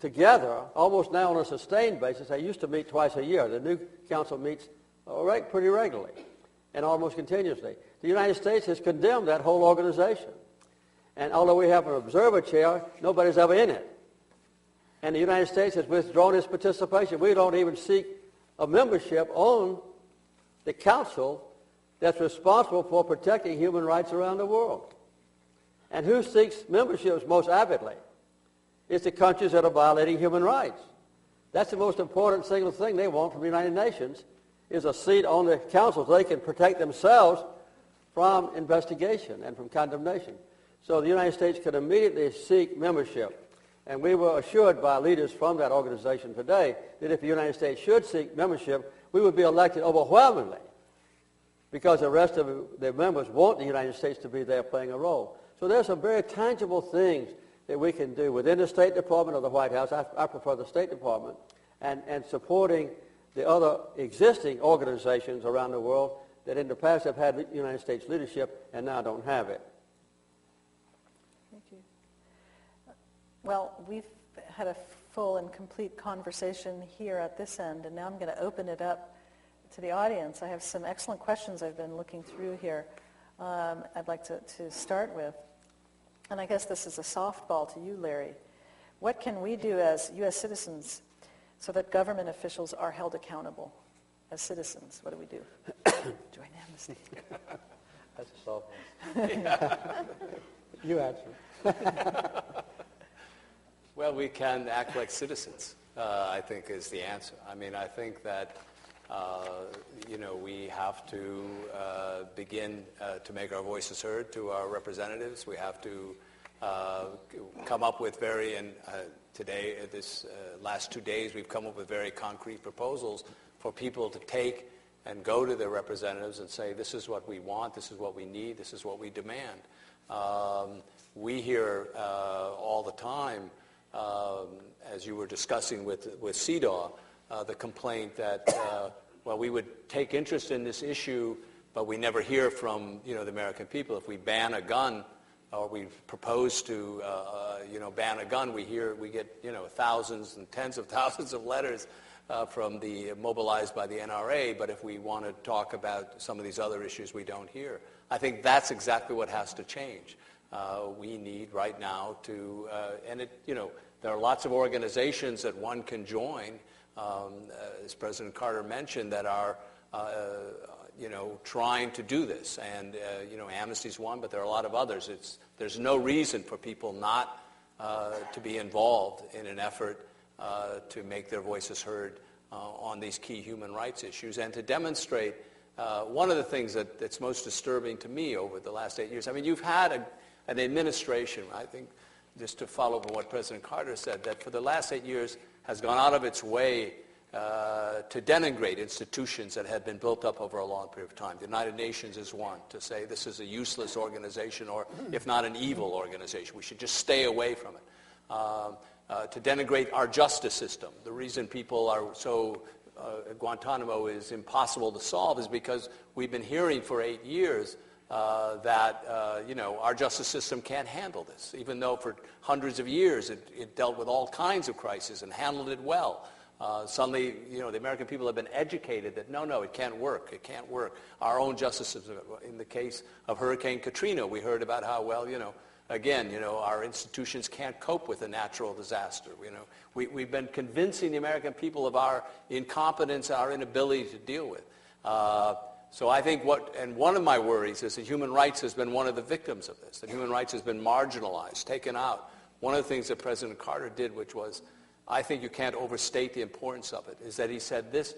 together, almost now on a sustained basis. They used to meet twice a year. The new council meets pretty regularly and almost continuously. The United States has condemned that whole organization. And although we have an observer chair, nobody's ever in it. And the United States has withdrawn its participation. We don't even seek a membership on the council that's responsible for protecting human rights around the world. And who seeks memberships most avidly? It's the countries that are violating human rights. That's the most important single thing they want from the United Nations, is a seat on the council so they can protect themselves from investigation and from condemnation. So the United States could immediately seek membership. And we were assured by leaders from that organization today that if the United States should seek membership, we would be elected overwhelmingly because the rest of the members want the United States to be there playing a role. So there's some very tangible things that we can do within the State Department or the White House. I prefer the State Department, and supporting the other existing organizations around the world that in the past have had United States leadership and now don't have it. Thank you. Well, we've had a full and complete conversation here at this end, and now I'm going to open it up to the audience. I have some excellent questions I've been looking through here I'd like to start with. And I guess this is a softball to you, Larry. What can we do as U.S. citizens so that government officials are held accountable as citizens? What do we do? Join Amnesty. That's a softball. You answer. Well, we can act like citizens, I think is the answer. I mean, I think that, we have to begin to make our voices heard to our representatives. We have to come up with today, this last 2 days, we've come up with very concrete proposals for people to take and go to their representatives and say, this is what we want, this is what we need, this is what we demand. We hear all the time, as you were discussing with CEDAW, the complaint that, we would take interest in this issue, but we never hear from, the American people. If we ban a gun, or we propose to, ban a gun, we get, thousands and tens of thousands of letters from the mobilized by the NRA. But if we want to talk about some of these other issues, we don't hear. I think that's exactly what has to change. We need right now to, there are lots of organizations that one can join, as President Carter mentioned, that are, trying to do this. And, Amnesty's one, but there are a lot of others. There's no reason for people not to be involved in an effort to make their voices heard on these key human rights issues and to demonstrate one of the things that's most disturbing to me over the last 8 years. I mean, you've had an administration, I think, just to follow up on what President Carter said, that for the last 8 years has gone out of its way to denigrate institutions that had been built up over a long period of time. The United Nations is one, to say this is a useless organization, or if not an evil organization, we should just stay away from it. To denigrate our justice system. The reason people are so Guantanamo is impossible to solve is because we've been hearing for 8 years that our justice system can't handle this, even though for hundreds of years it dealt with all kinds of crises and handled it well. Suddenly, the American people have been educated that no, it can't work. It can't work. Our own justice system, in the case of Hurricane Katrina, we heard about how, our institutions can't cope with a natural disaster. We've been convincing the American people of our incompetence, our inability to deal with. So I think one of my worries is that human rights has been one of the victims of this, that human rights has been marginalized, taken out. One of the things that President Carter did, which was, I think you can't overstate the importance of it, is that he said this,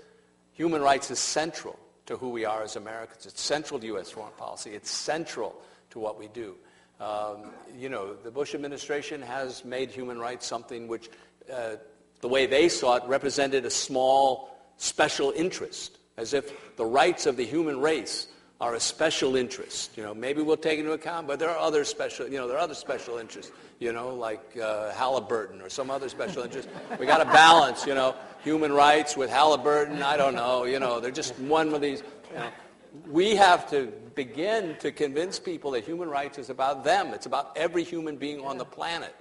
human rights is central to who we are as Americans. It's central to U.S. foreign policy. It's central to what we do. The Bush administration has made human rights something which, the way they saw it, represented a small special interest, as if the rights of the human race are a special interest. Maybe we'll take into account, but there are other special, special interests, like Halliburton or some other special interest. We got to balance, human rights with Halliburton. I don't know, they're just one of these. We have to begin to convince people that human rights is about them. It's about every human being on the planet.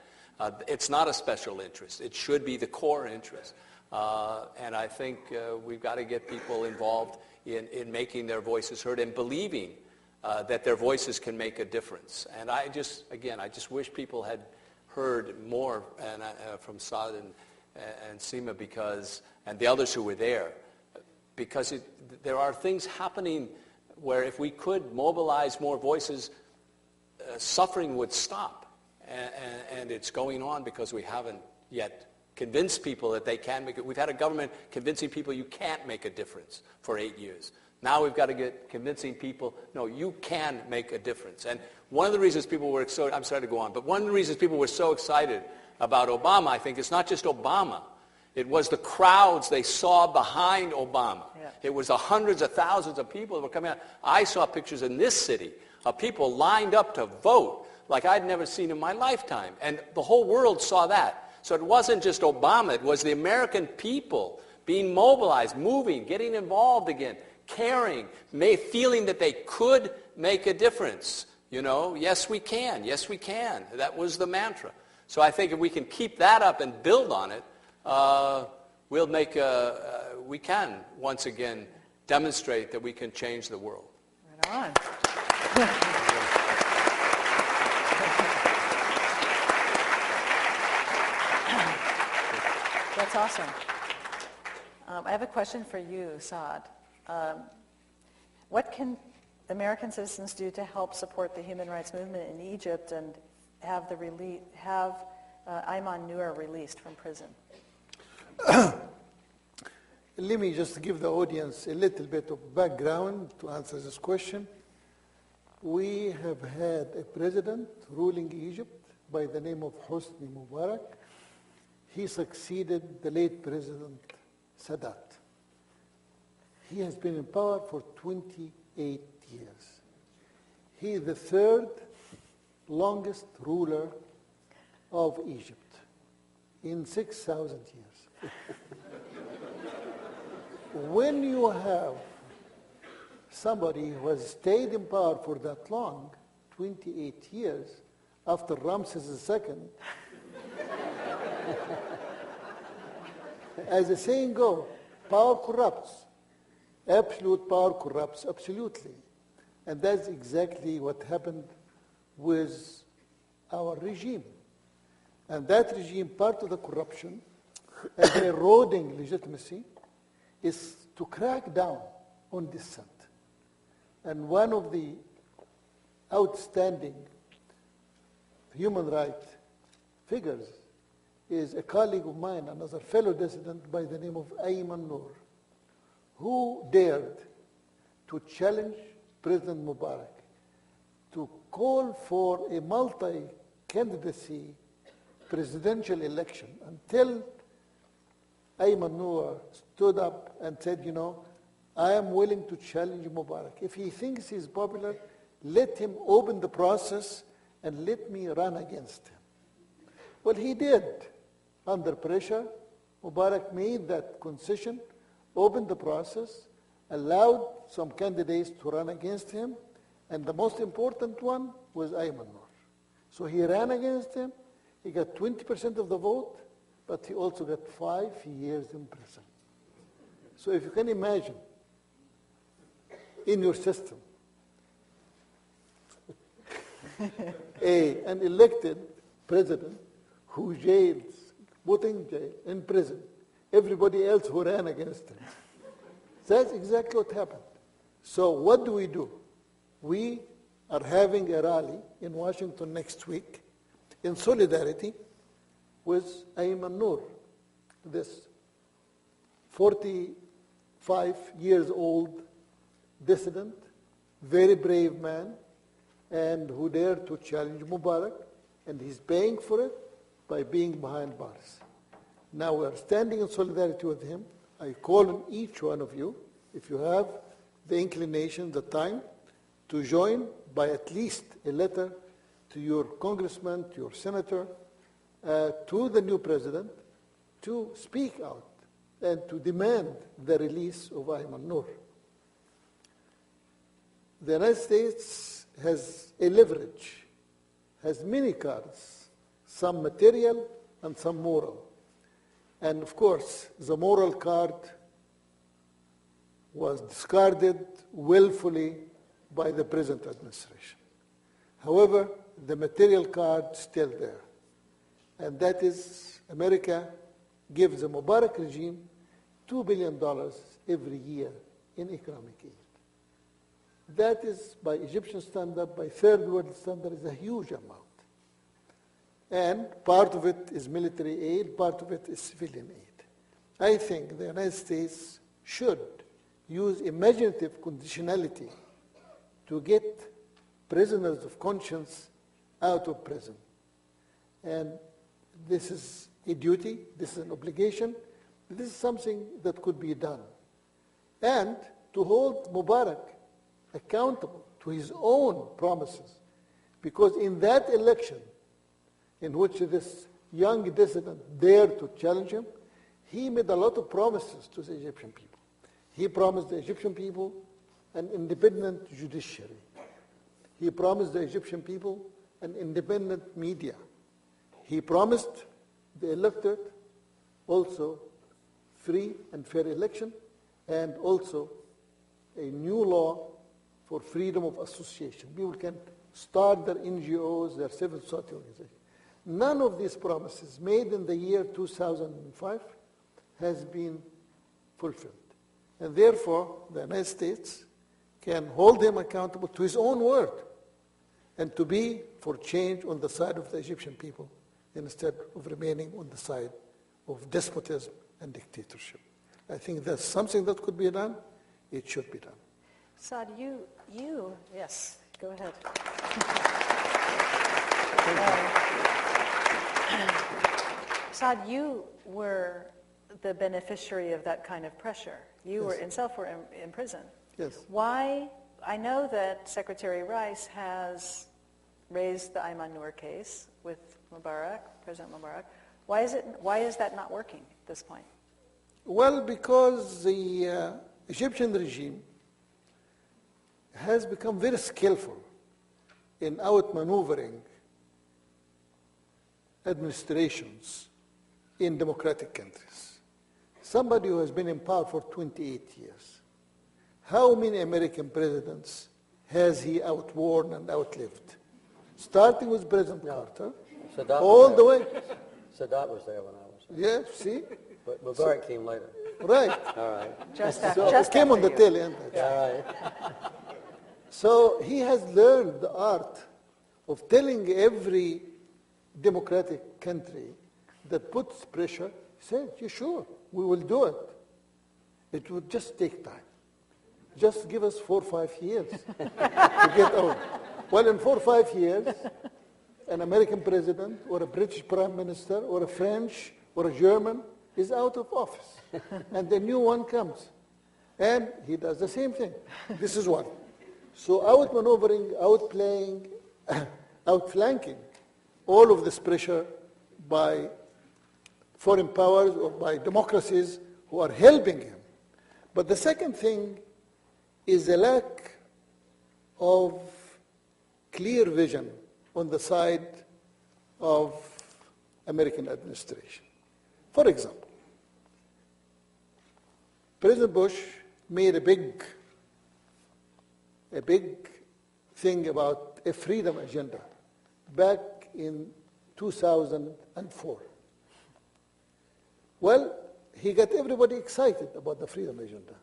It's not a special interest. It should be the core interest. And I think we've got to get people involved in making their voices heard and believing that their voices can make a difference. And I just wish people had heard more from Saad and Sima and the others who were there, because there are things happening where if we could mobilize more voices, suffering would stop. And it's going on because we haven't yet convinced people that they can make it. We've had a government convincing people you can't make a difference for 8 years. Now we've got to get convincing people, no, you can make a difference. And one of the reasons people were so, I'm sorry to go on, but one of the reasons people were so excited about Obama, I think, it's not just Obama. It was the crowds they saw behind Obama. Yeah. It was the hundreds of thousands of people that were coming out. I saw pictures in this city of people lined up to vote like I'd never seen in my lifetime. And the whole world saw that. So it wasn't just Obama. It was the American people being mobilized, moving, getting involved again, caring, feeling that they could make a difference. You know, yes, we can. Yes, we can. That was the mantra. So I think if we can keep that up and build on it, we'll make we can once again demonstrate that we can change the world. Right on. That's awesome. I have a question for you, Saad. What can American citizens do to help support the human rights movement in Egypt and have Ayman Noor released from prison? Let me just give the audience a little bit of background to answer this question. We have had a president ruling Egypt by the name of Hosni Mubarak. He succeeded the late President Sadat. He has been in power for 28 years. He is the third longest ruler of Egypt in 6,000 years. When you have somebody who has stayed in power for that long, 28 years, after Ramses II, as the saying goes, power corrupts. Absolute power corrupts absolutely. And that's exactly what happened with our regime. And that regime, part of the corruption and the eroding legitimacy is to crack down on dissent. And one of the outstanding human rights figures is a colleague of mine, another fellow dissident by the name of Ayman Noor, who dared to challenge President Mubarak to call for a multi-candidacy presidential election until Ayman Noor stood up and said, you know, I am willing to challenge Mubarak. If he thinks he's popular, let him open the process and let me run against him. Well, he did. Under pressure, Mubarak made that concession, opened the process, allowed some candidates to run against him, and the most important one was Ayman Noor. So he ran against him. He got 20% of the vote, but he also got 5 years in prison. So if you can imagine, in your system, an elected president who jails, put in jail, in prison, everybody else who ran against him. That's exactly what happened. So what do? We are having a rally in Washington next week in solidarity with Ayman Noor, this 45 years old dissident, very brave man, and who dared to challenge Mubarak, and he's paying for it by being behind bars. Now we are standing in solidarity with him. I call on each one of you, if you have the inclination, the time, to join by at least a letter to your congressman, to your senator, to the new president, to speak out and to demand the release of Ayman Noor. The United States has a leverage, has many cards, some material and some moral. And of course, the moral card was discarded willfully by the present administration. However, the material card is still there. And that is, America gives the Mubarak regime $2 billion every year in economic aid. That is, by Egyptian standard, by third world standard, is a huge amount. And part of it is military aid, part of it is civilian aid. I think the United States should use imaginative conditionality to get prisoners of conscience out of prison. And this is a duty, this is an obligation, this is something that could be done. And to hold Mubarak accountable to his own promises, because in that election in which this young dissident dared to challenge him, he made a lot of promises to the Egyptian people. He promised the Egyptian people an independent judiciary. He promised the Egyptian people an independent media. He promised the electorate also free and fair election, and also a new law for freedom of association. People can start their NGOs, their civil society organizations. None of these promises made in the year 2005 has been fulfilled. And therefore, the United States can hold him accountable to his own word and to be for change on the side of the Egyptian people instead of remaining on the side of despotism and dictatorship. I think that's something that could be done. It should be done. Saad, yes, go ahead. Saad, you were the beneficiary of that kind of pressure. You were in prison. Yes. Why? I know that Secretary Rice has raised the Ayman Noor case with Mubarak, President Mubarak. Why is that not working at this point? Well, because the Egyptian regime has become very skillful in outmaneuvering administrations in democratic countries. Somebody who has been in power for 28 years. How many American presidents has he outworn and outlived? Starting with President Carter, Sadat all the way. Sadat was there when I was there. Yeah, see? But Mubarak came later. Right. All right. Just It came on the tail end. All right. So he has learned the art of telling every democratic country that puts pressure, say, yeah, sure, we will do it. It would just take time. Just give us 4 or 5 years to get out. Well, in 4 or 5 years, an American president or a British prime minister or a French or a German is out of office. And the new one comes. And he does the same thing. This is one. So outmaneuvering, outplaying, outflanking all of this pressure by foreign powers or by democracies who are helping him. But the second thing is a lack of clear vision on the side of American administration. For example, President Bush made a big thing about a freedom agenda back in 2004. Well, he got everybody excited about the freedom agenda.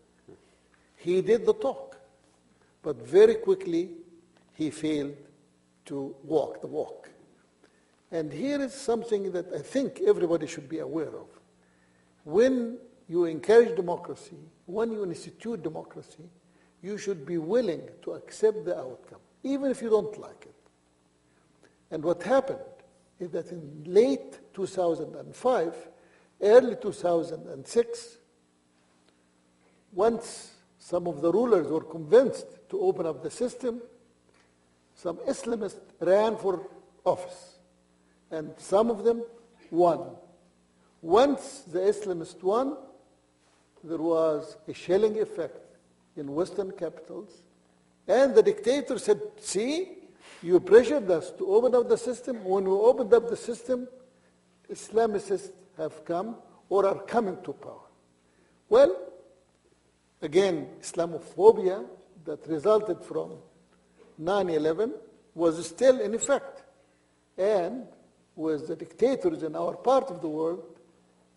He did the talk, but very quickly he failed to walk the walk. And here is something that I think everybody should be aware of. When you encourage democracy, when you institute democracy, you should be willing to accept the outcome, even if you don't like it. And what happened is that in late 2005, early 2006, once some of the rulers were convinced to open up the system, some Islamists ran for office, and some of them won. Once the Islamists won, there was a shelling effect in Western capitals, and the dictator said, see, You pressured us to open up the system. When we opened up the system, Islamicists have come or are coming to power. Well, again, Islamophobia that resulted from 9/11 was still in effect. And with the dictators in our part of the world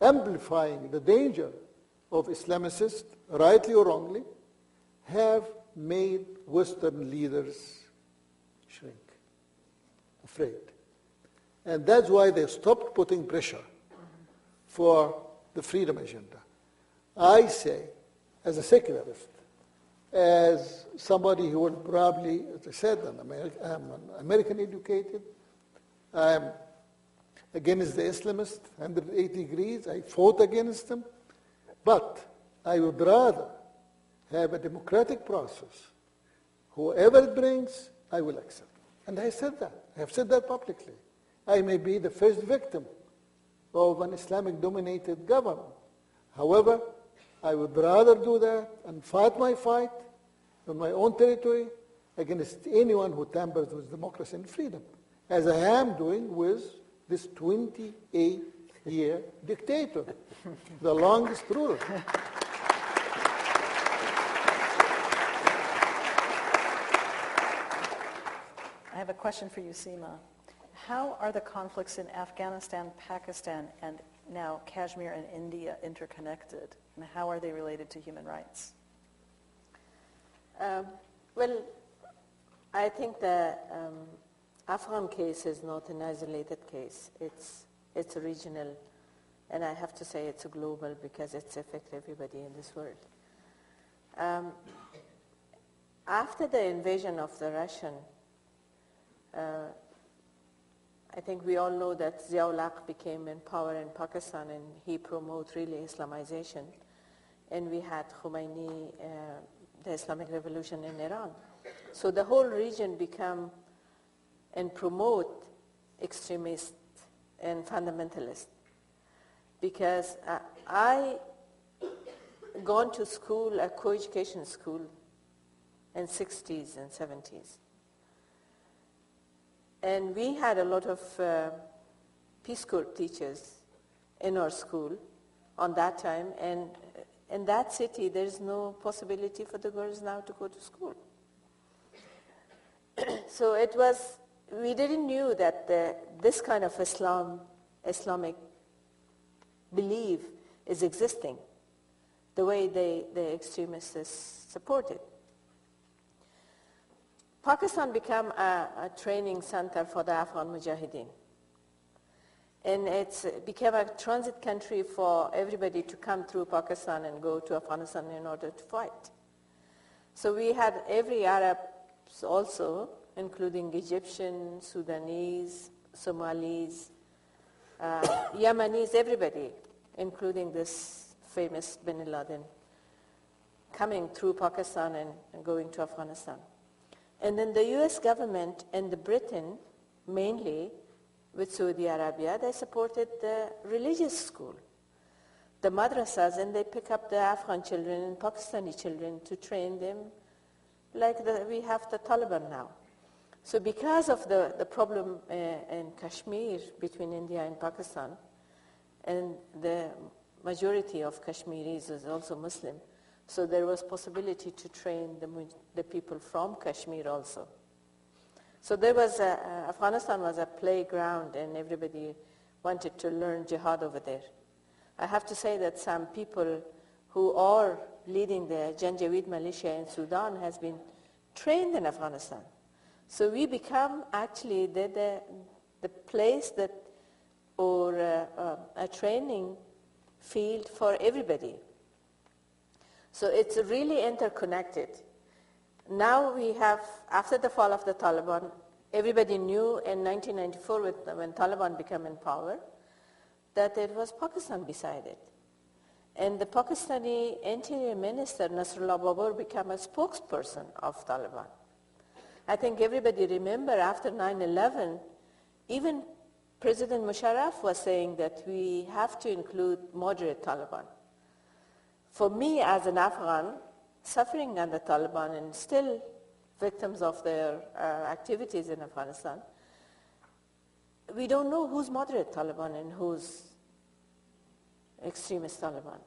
amplifying the danger of Islamicists, rightly or wrongly, have made Western leaders shrink, afraid. And that's why they stopped putting pressure for the freedom agenda. I say, as a secularist, as somebody who will probably, as I said, I'm an American educated, I'm against the Islamists, 180 degrees, I fought against them, but I would rather have a democratic process. Whoever it brings, I will accept. And I said that. I have said that publicly. I may be the first victim of an Islamic-dominated government. However, I would rather do that and fight my fight on my own territory against anyone who tampers with democracy and freedom, as I am doing with this 28-year dictator, the longest ruler. I have a question for you, Sima. How are the conflicts in Afghanistan, Pakistan, and now Kashmir and India interconnected? And how are they related to human rights? Well, I think the Afghan case is not an isolated case. It's a regional, and I have to say it's a global because it's affects everybody in this world. After the invasion of the Russian, I think we all know that Ziaul Haq became in power in Pakistan and he promoted really Islamization. And we had Khomeini, the Islamic Revolution in Iran. So the whole region became and promote extremists and fundamentalists. Because I gone to school, a co-education school in 60s and 70s. And we had a lot of Peace Corps teachers in our school on that time. And in that city, there's no possibility for the girls now to go to school. So it was, we didn't knew that this kind of Islamic belief is existing, the way the extremists support it. Pakistan became a training center for the Afghan Mujahideen. And it became a transit country for everybody to come through Pakistan and go to Afghanistan in order to fight. So we had every Arab also, including Egyptian, Sudanese, Somalis, Yemenis, everybody, including this famous bin Laden, coming through Pakistan and going to Afghanistan. And then the US government and the Britain, mainly with Saudi Arabia, they supported the religious school, the madrasas, and they pick up the Afghan children and Pakistani children to train them like we have the Taliban now. So because of the problem in Kashmir between India and Pakistan, and the majority of Kashmiris is also Muslim, so there was possibility to train the people from Kashmir also. So there was Afghanistan was a playground and everybody wanted to learn jihad over there. I have to say that some people who are leading the Janjaweed militia in Sudan has been trained in Afghanistan. So we become actually the place that, or a training field for everybody. So it's really interconnected. Now we have, after the fall of the Taliban, everybody knew in 1994 when Taliban became in power that it was Pakistan beside it. And the Pakistani Interior Minister, Nasrullah Babur, became a spokesperson of Taliban. I think everybody remember after 9/11, even President Musharraf was saying that we have to include moderate Taliban. For me as an Afghan, suffering under Taliban and still victims of their activities in Afghanistan, we don't know who's moderate Taliban and who's extremist Taliban.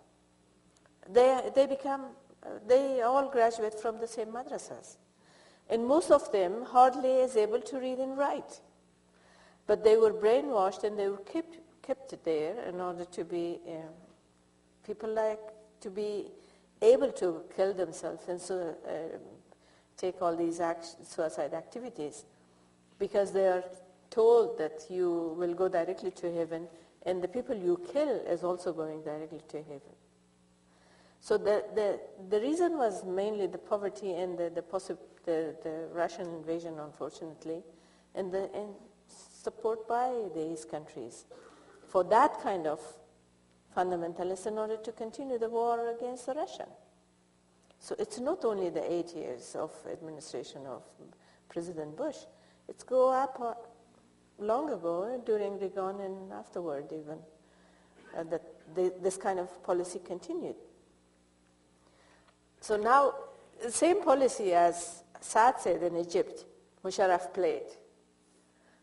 They all graduate from the same madrasas. And most of them hardly is able to read and write. But they were brainwashed and they were kept there in order to be people to be able to kill themselves and so take all these suicide activities, because they are told that you will go directly to heaven and the people you kill is also going directly to heaven. So the reason was mainly the poverty and the Russian invasion, unfortunately, and support by these countries for that kind of fundamentalists in order to continue the war against the Russia. So it's not only the 8 years of administration of President Bush. It's go up long ago during Reagan and afterward even, that this kind of policy continued. So now, the same policy as Saad said in Egypt, Musharraf played.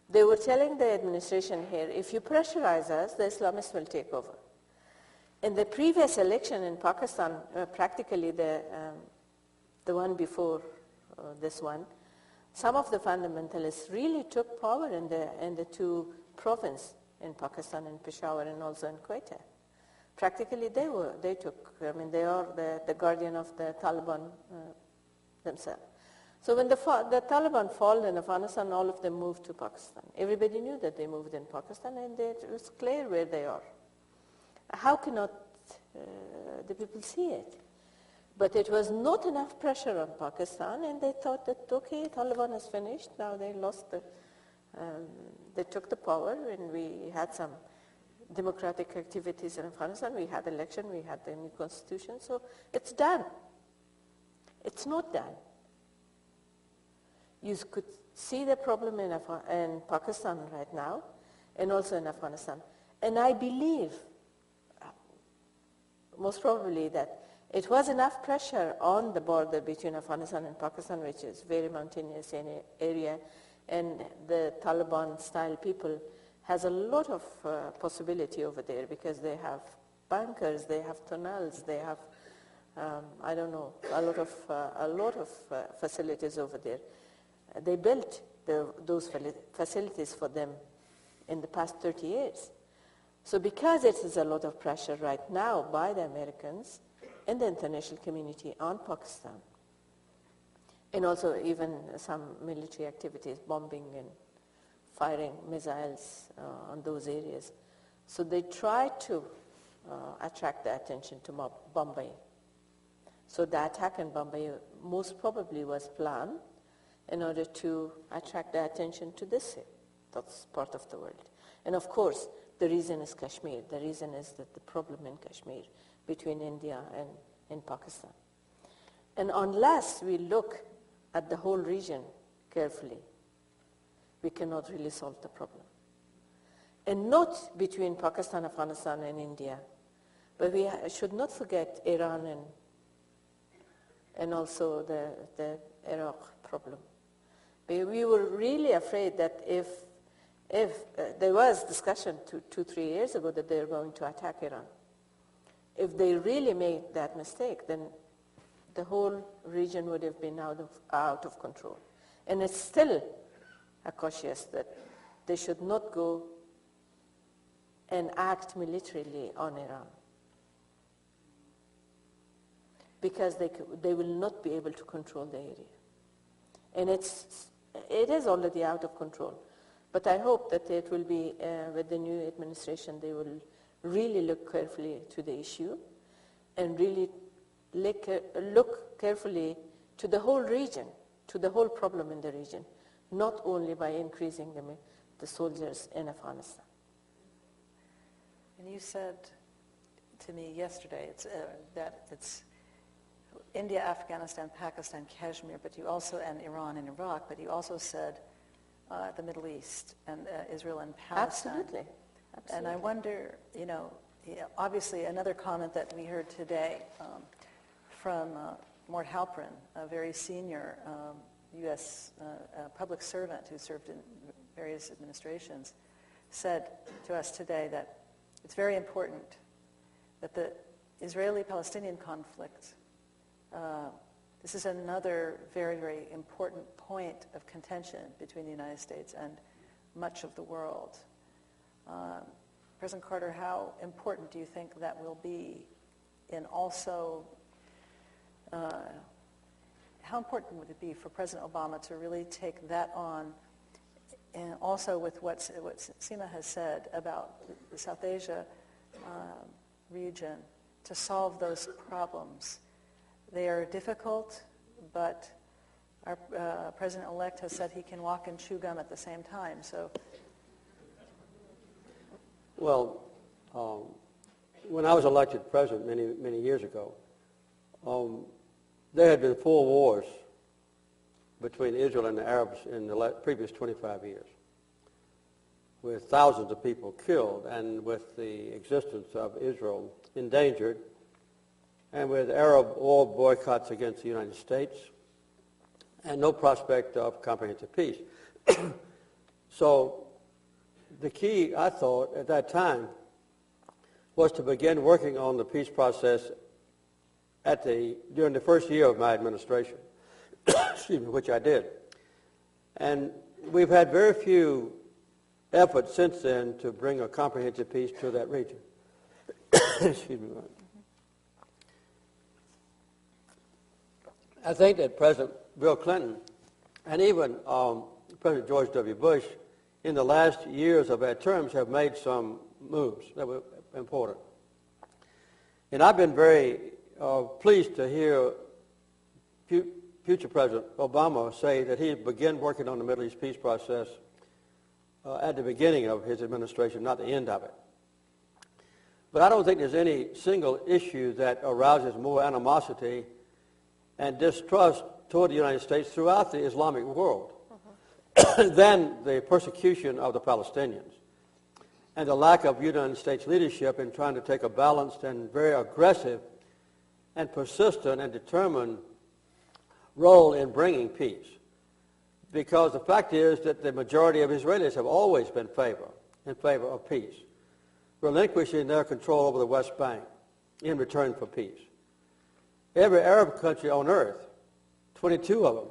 They were telling the administration here, if you pressurize us, the Islamists will take over. In the previous election in Pakistan, practically the one before this one, some of the fundamentalists really took power in the two provinces in Pakistan, in Peshawar and also in Quetta. Practically they are the guardian of the Taliban themselves. So when the Taliban fall in Afghanistan, all of them moved to Pakistan. Everybody knew that they moved in Pakistan and it was clear where they are. How cannot the people see it? But it was not enough pressure on Pakistan, and they thought that, okay, Taliban is finished, now they lost they took the power, and we had some democratic activities in Afghanistan, we had election, we had the new constitution, so it's done. It's not done. You could see the problem in Pakistan right now, and also in Afghanistan. And I believe, most probably, that it was enough pressure on the border between Afghanistan and Pakistan, which is very mountainous area, and the Taliban-style people has a lot of possibility over there because they have bunkers, they have tunnels, they have, I don't know, a lot of facilities over there. They built those facilities for them in the past 30 years. So because it is a lot of pressure right now by the Americans and the international community on Pakistan, and also even some military activities, bombing and firing missiles on those areas. So they tried to attract the attention to Bombay. So the attack in Bombay most probably was planned in order to attract the attention to this part of the world. And of course, the reason is Kashmir. The reason is that the problem in Kashmir between India and Pakistan. And unless we look at the whole region carefully, we cannot really solve the problem. And not between Pakistan, Afghanistan, and India, but we should not forget Iran and also the Iraq problem. We were really afraid that if there was discussion 2-3 years ago that they were going to attack Iran, if they really made that mistake, then the whole region would have been out of control. And it's still cautious that they should not go and act militarily on Iran, because they will not be able to control the area. And it is already out of control. But I hope that it will be, with the new administration, they will really look carefully to the issue and really look carefully to the whole region, to the whole problem in the region, not only by increasing the soldiers in Afghanistan. And you said to me yesterday that it's India, Afghanistan, Pakistan, Kashmir, but you also, and Iran and Iraq, but you also said the Middle East and Israel and Palestine. Absolutely. And I wonder, obviously another comment that we heard today from Mort Halperin, a very senior U.S. Public servant who served in various administrations, said to us today that it's very important that the Israeli-Palestinian conflict, this is another very, very important point of contention between the United States and much of the world. President Carter, how important do you think that will be in also, how important would it be for President Obama to really take that on, and also with what Sima has said about the South Asia region, to solve those problems? They are difficult, but our President-elect has said he can walk and chew gum at the same time. So, well, when I was elected president many years ago, there had been 4 wars between Israel and the Arabs in the previous 25 years, with thousands of people killed and with the existence of Israel endangered, and with Arab oil boycotts against the United States, and no prospect of comprehensive peace. So the key, I thought, at that time was to begin working on the peace process during the first year of my administration, excuse me, which I did. And we've had very few efforts since then to bring a comprehensive peace to that region. Excuse me. I think that President Bill Clinton and even President George W. Bush in the last years of their terms have made some moves that were important. And I've been very pleased to hear future President Obama say that he began working on the Middle East peace process at the beginning of his administration, not the end of it. But I don't think there's any single issue that arouses more animosity and distrust toward the United States throughout the Islamic world than the persecution of the Palestinians and the lack of United States leadership in trying to take a balanced and very aggressive and persistent and determined role in bringing peace. Because the fact is that the majority of Israelis have always been in favor of peace, relinquishing their control over the West Bank in return for peace. Every Arab country on earth, 22 of them,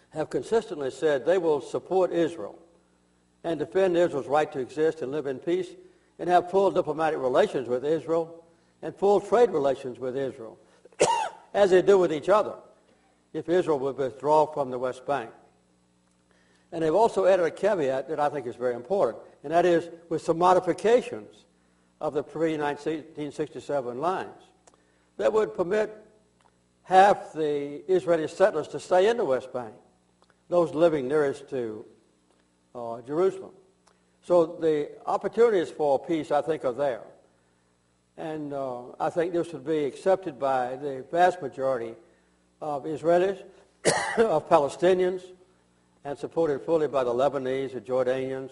have consistently said they will support Israel and defend Israel's right to exist and live in peace and have full diplomatic relations with Israel and full trade relations with Israel, as they do with each other, if Israel would withdraw from the West Bank. And they've also added a caveat that I think is very important, and that is with some modifications of the pre-1967 lines that would permit half the Israeli settlers to stay in the West Bank, those living nearest to Jerusalem. So the opportunities for peace, I think, are there. And I think this would be accepted by the vast majority of Israelis, of Palestinians, and supported fully by the Lebanese, the Jordanians,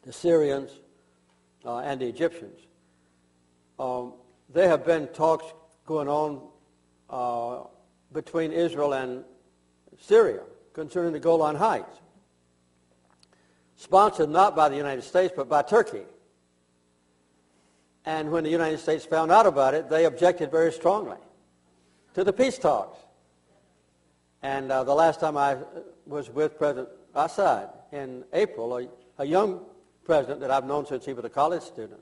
the Syrians, and the Egyptians. There have been talks going on between Israel and Syria concerning the Golan Heights, sponsored not by the United States but by Turkey. And when the United States found out about it, they objected very strongly to the peace talks. And the last time I was with President Assad in April, a young president that I've known since he was a college student,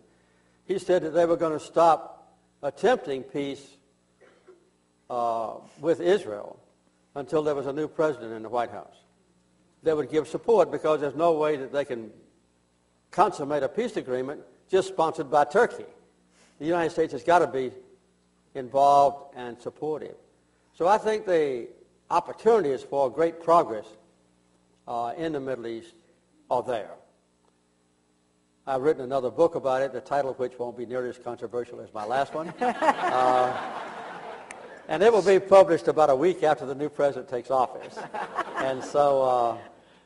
he said that they were going to stop attempting peace with Israel until there was a new president in the White House. They would give support because there's no way that they can consummate a peace agreement just sponsored by Turkey. The United States has got to be involved and supportive. So I think the opportunities for great progress in the Middle East are there. I've written another book about it, the title of which won't be nearly as controversial as my last one. And it will be published about a week after the new president takes office. And so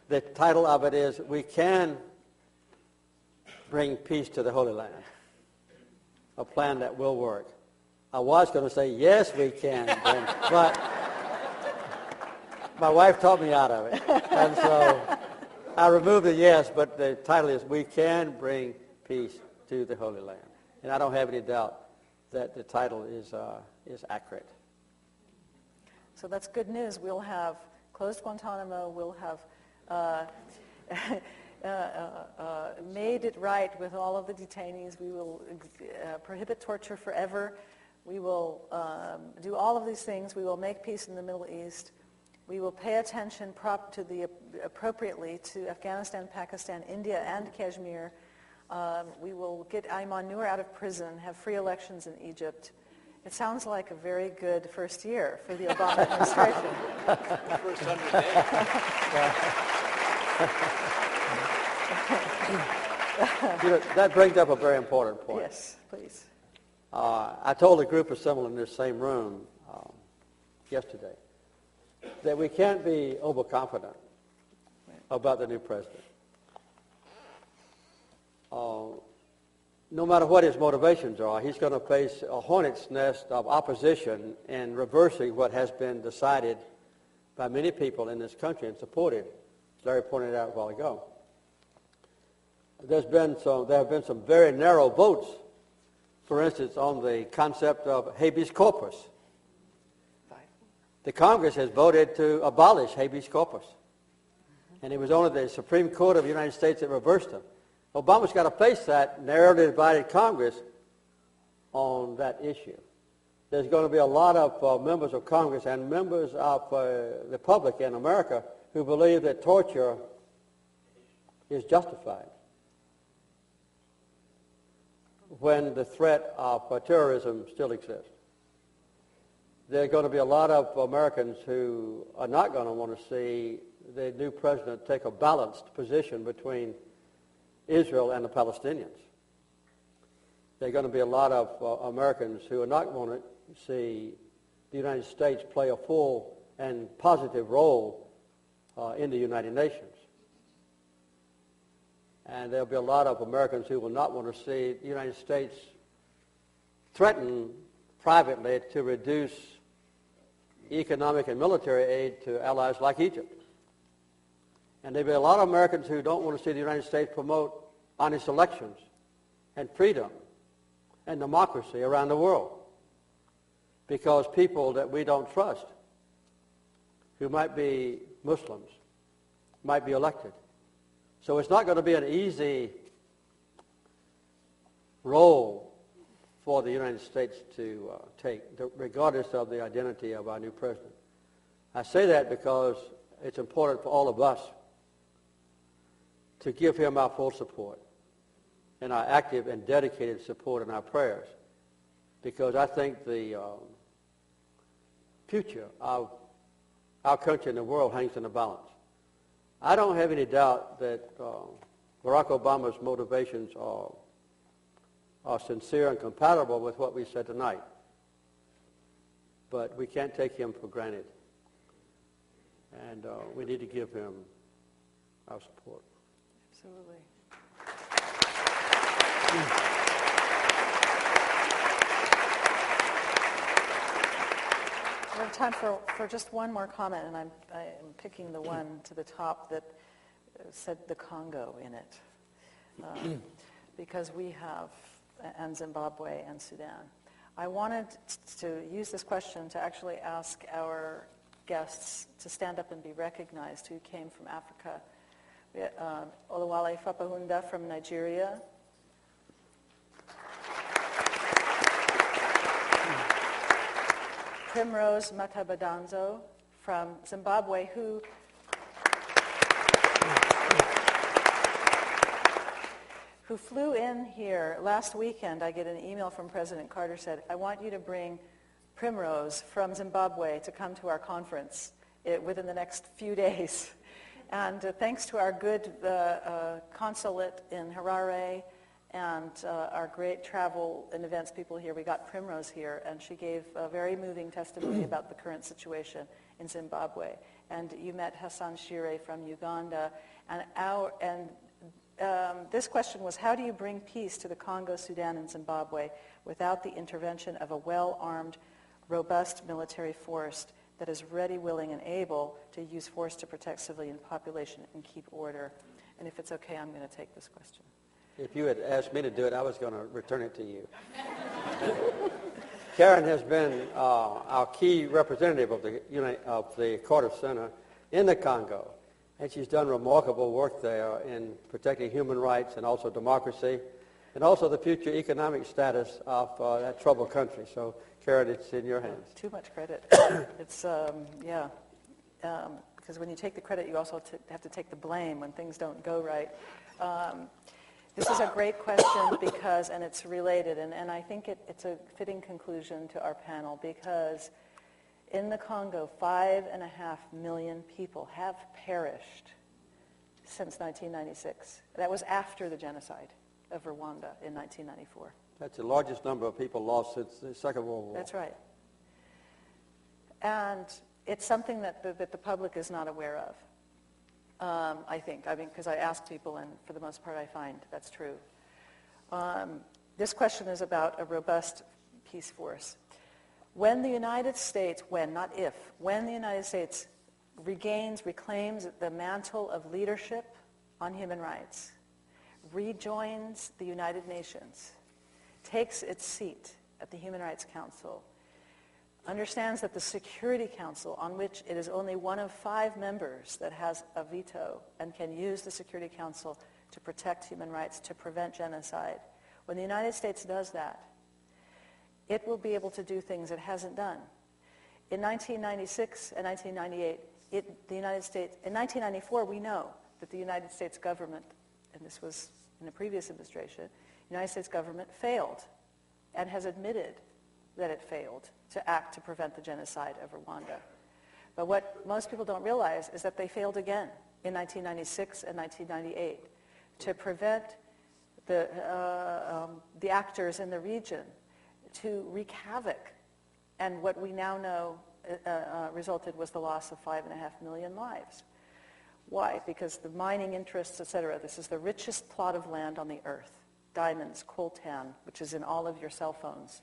the title of it is, We Can Bring Peace to the Holy Land, a plan that will work. I was going to say, yes, we can, My wife talked me out of it. And so I removed the yes, but the title is We Can Bring Peace to the Holy Land. And I don't have any doubt that the title is accurate. So that's good news. We'll have closed Guantanamo. We'll have made it right with all of the detainees. We will prohibit torture forever. We will do all of these things. We will make peace in the Middle East. We will pay attention appropriately to Afghanistan, Pakistan, India, and Kashmir. We will get Ayman Noor out of prison, have free elections in Egypt. It sounds like a very good first year for the Obama administration. First 100 days. That brings up a very important point. Yes, please. I told a group assembled in this same room yesterday that we can't be overconfident about the new president. No matter what his motivations are, he's going to face a hornet's nest of opposition in reversing what has been decided by many people in this country and supported, as Larry pointed out a while ago. There have been some very narrow votes, for instance, on the concept of habeas corpus. The Congress has voted to abolish habeas corpus. And it was only the Supreme Court of the United States that reversed them. Obama's got to face that narrowly divided Congress on that issue. There's going to be a lot of members of Congress and members of the public in America who believe that torture is justified when the threat of terrorism still exists. There are going to be a lot of Americans who are not going to want to see the new president take a balanced position between Israel and the Palestinians. There are going to be a lot of Americans who are not going to see the United States play a full and positive role in the United Nations. And there'll be a lot of Americans who will not want to see the United States threaten privately to reduce economic and military aid to allies like Egypt. And there'll be a lot of Americans who don't want to see the United States promote honest elections and freedom and democracy around the world because people that we don't trust, who might be Muslims, might be elected. So it's not going to be an easy role for the United States to take, regardless of the identity of our new president. I say that because it's important for all of us to give him our full support and our active and dedicated support in our prayers, because I think the future of our country and the world hangs in the balance. I don't have any doubt that Barack Obama's motivations are sincere and compatible with what we said tonight, but we can't take him for granted, and we need to give him our support. Absolutely. We have time for just one more comment, and I'm picking the one to the top that said the Congo in it, because we have, and Zimbabwe and Sudan. I wanted to use this question to actually ask our guests to stand up and be recognized who came from Africa. Olawale Fapahunda from Nigeria. Primrose Matabadanzo from Zimbabwe, who flew in here last weekend. I get an email from President Carter, said, I want you to bring Primrose from Zimbabwe to come to our conference within the next few days. And thanks to our good consulate in Harare and our great travel and events people here, we got Primrose here, and she gave a very moving testimony about the current situation in Zimbabwe. And you met Hassan Shire from Uganda. And this question was, how do you bring peace to the Congo, Sudan, and Zimbabwe without the intervention of a well-armed, robust military force that is ready, willing, and able to use force to protect civilian population and keep order? And if it's okay, I'm going to take this question. If you had asked me to do it, I was going to return it to you. Karin has been our key representative of the Carter Center in the Congo, and she's done remarkable work there in protecting human rights and also democracy, and also the future economic status of that troubled country. So, Karin, it's in your hands. Too much credit. It's, because when you take the credit, you also have to take the blame when things don't go right. This is a great question because, and it's related, and I think it's a fitting conclusion to our panel, because in the Congo, 5.5 million people have perished since 1996. That was after the genocide of Rwanda in 1994. That's the largest number of people lost since the Second World War. That's right. And it's something that the public is not aware of. I think, because I ask people, and for the most part I find that's true. This question is about a robust peace force. When the United States, not if, when the United States reclaims the mantle of leadership on human rights, rejoins the United Nations, takes its seat at the Human Rights Council, understands that the Security Council, on which it is only one of 5 members that has a veto and can use the Security Council to protect human rights, to prevent genocide. When the United States does that, it will be able to do things it hasn't done. In 1996 and 1998, the United States, in 1994, we know that the United States government, and this was in the previous administration, the United States government failed and has admitted that it failed to act to prevent the genocide of Rwanda. But what most people don't realize is that they failed again in 1996 and 1998 to prevent the actors in the region to wreak havoc. And what we now know resulted was the loss of 5.5 million lives. Why? Because the mining interests, etc., this is the richest plot of land on the earth. Diamonds, coltan, which is in all of your cell phones,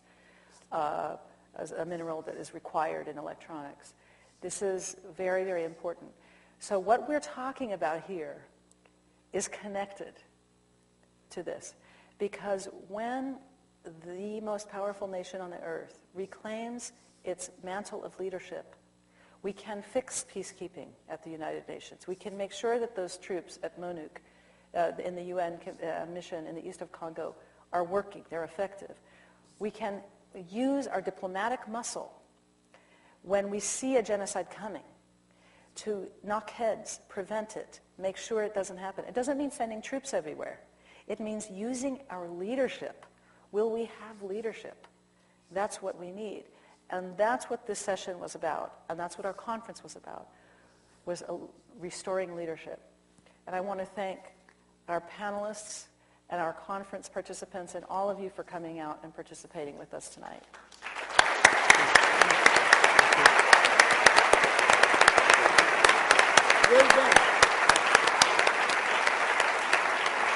as a mineral that is required in electronics. This is very, very important. So what we're talking about here is connected to this, because when the most powerful nation on the earth reclaims its mantle of leadership, we can fix peacekeeping at the United Nations. We can make sure that those troops at MONUC, in the UN mission in the east of Congo, are working, they're effective. We can use our diplomatic muscle when we see a genocide coming to knock heads, prevent it, make sure it doesn't happen. It doesn't mean sending troops everywhere. It means using our leadership. Will we have leadership? That's what we need. And that's what this session was about, and that's what our conference was about, was restoring leadership. And I want to thank our panelists and our conference participants and all of you for coming out and participating with us tonight.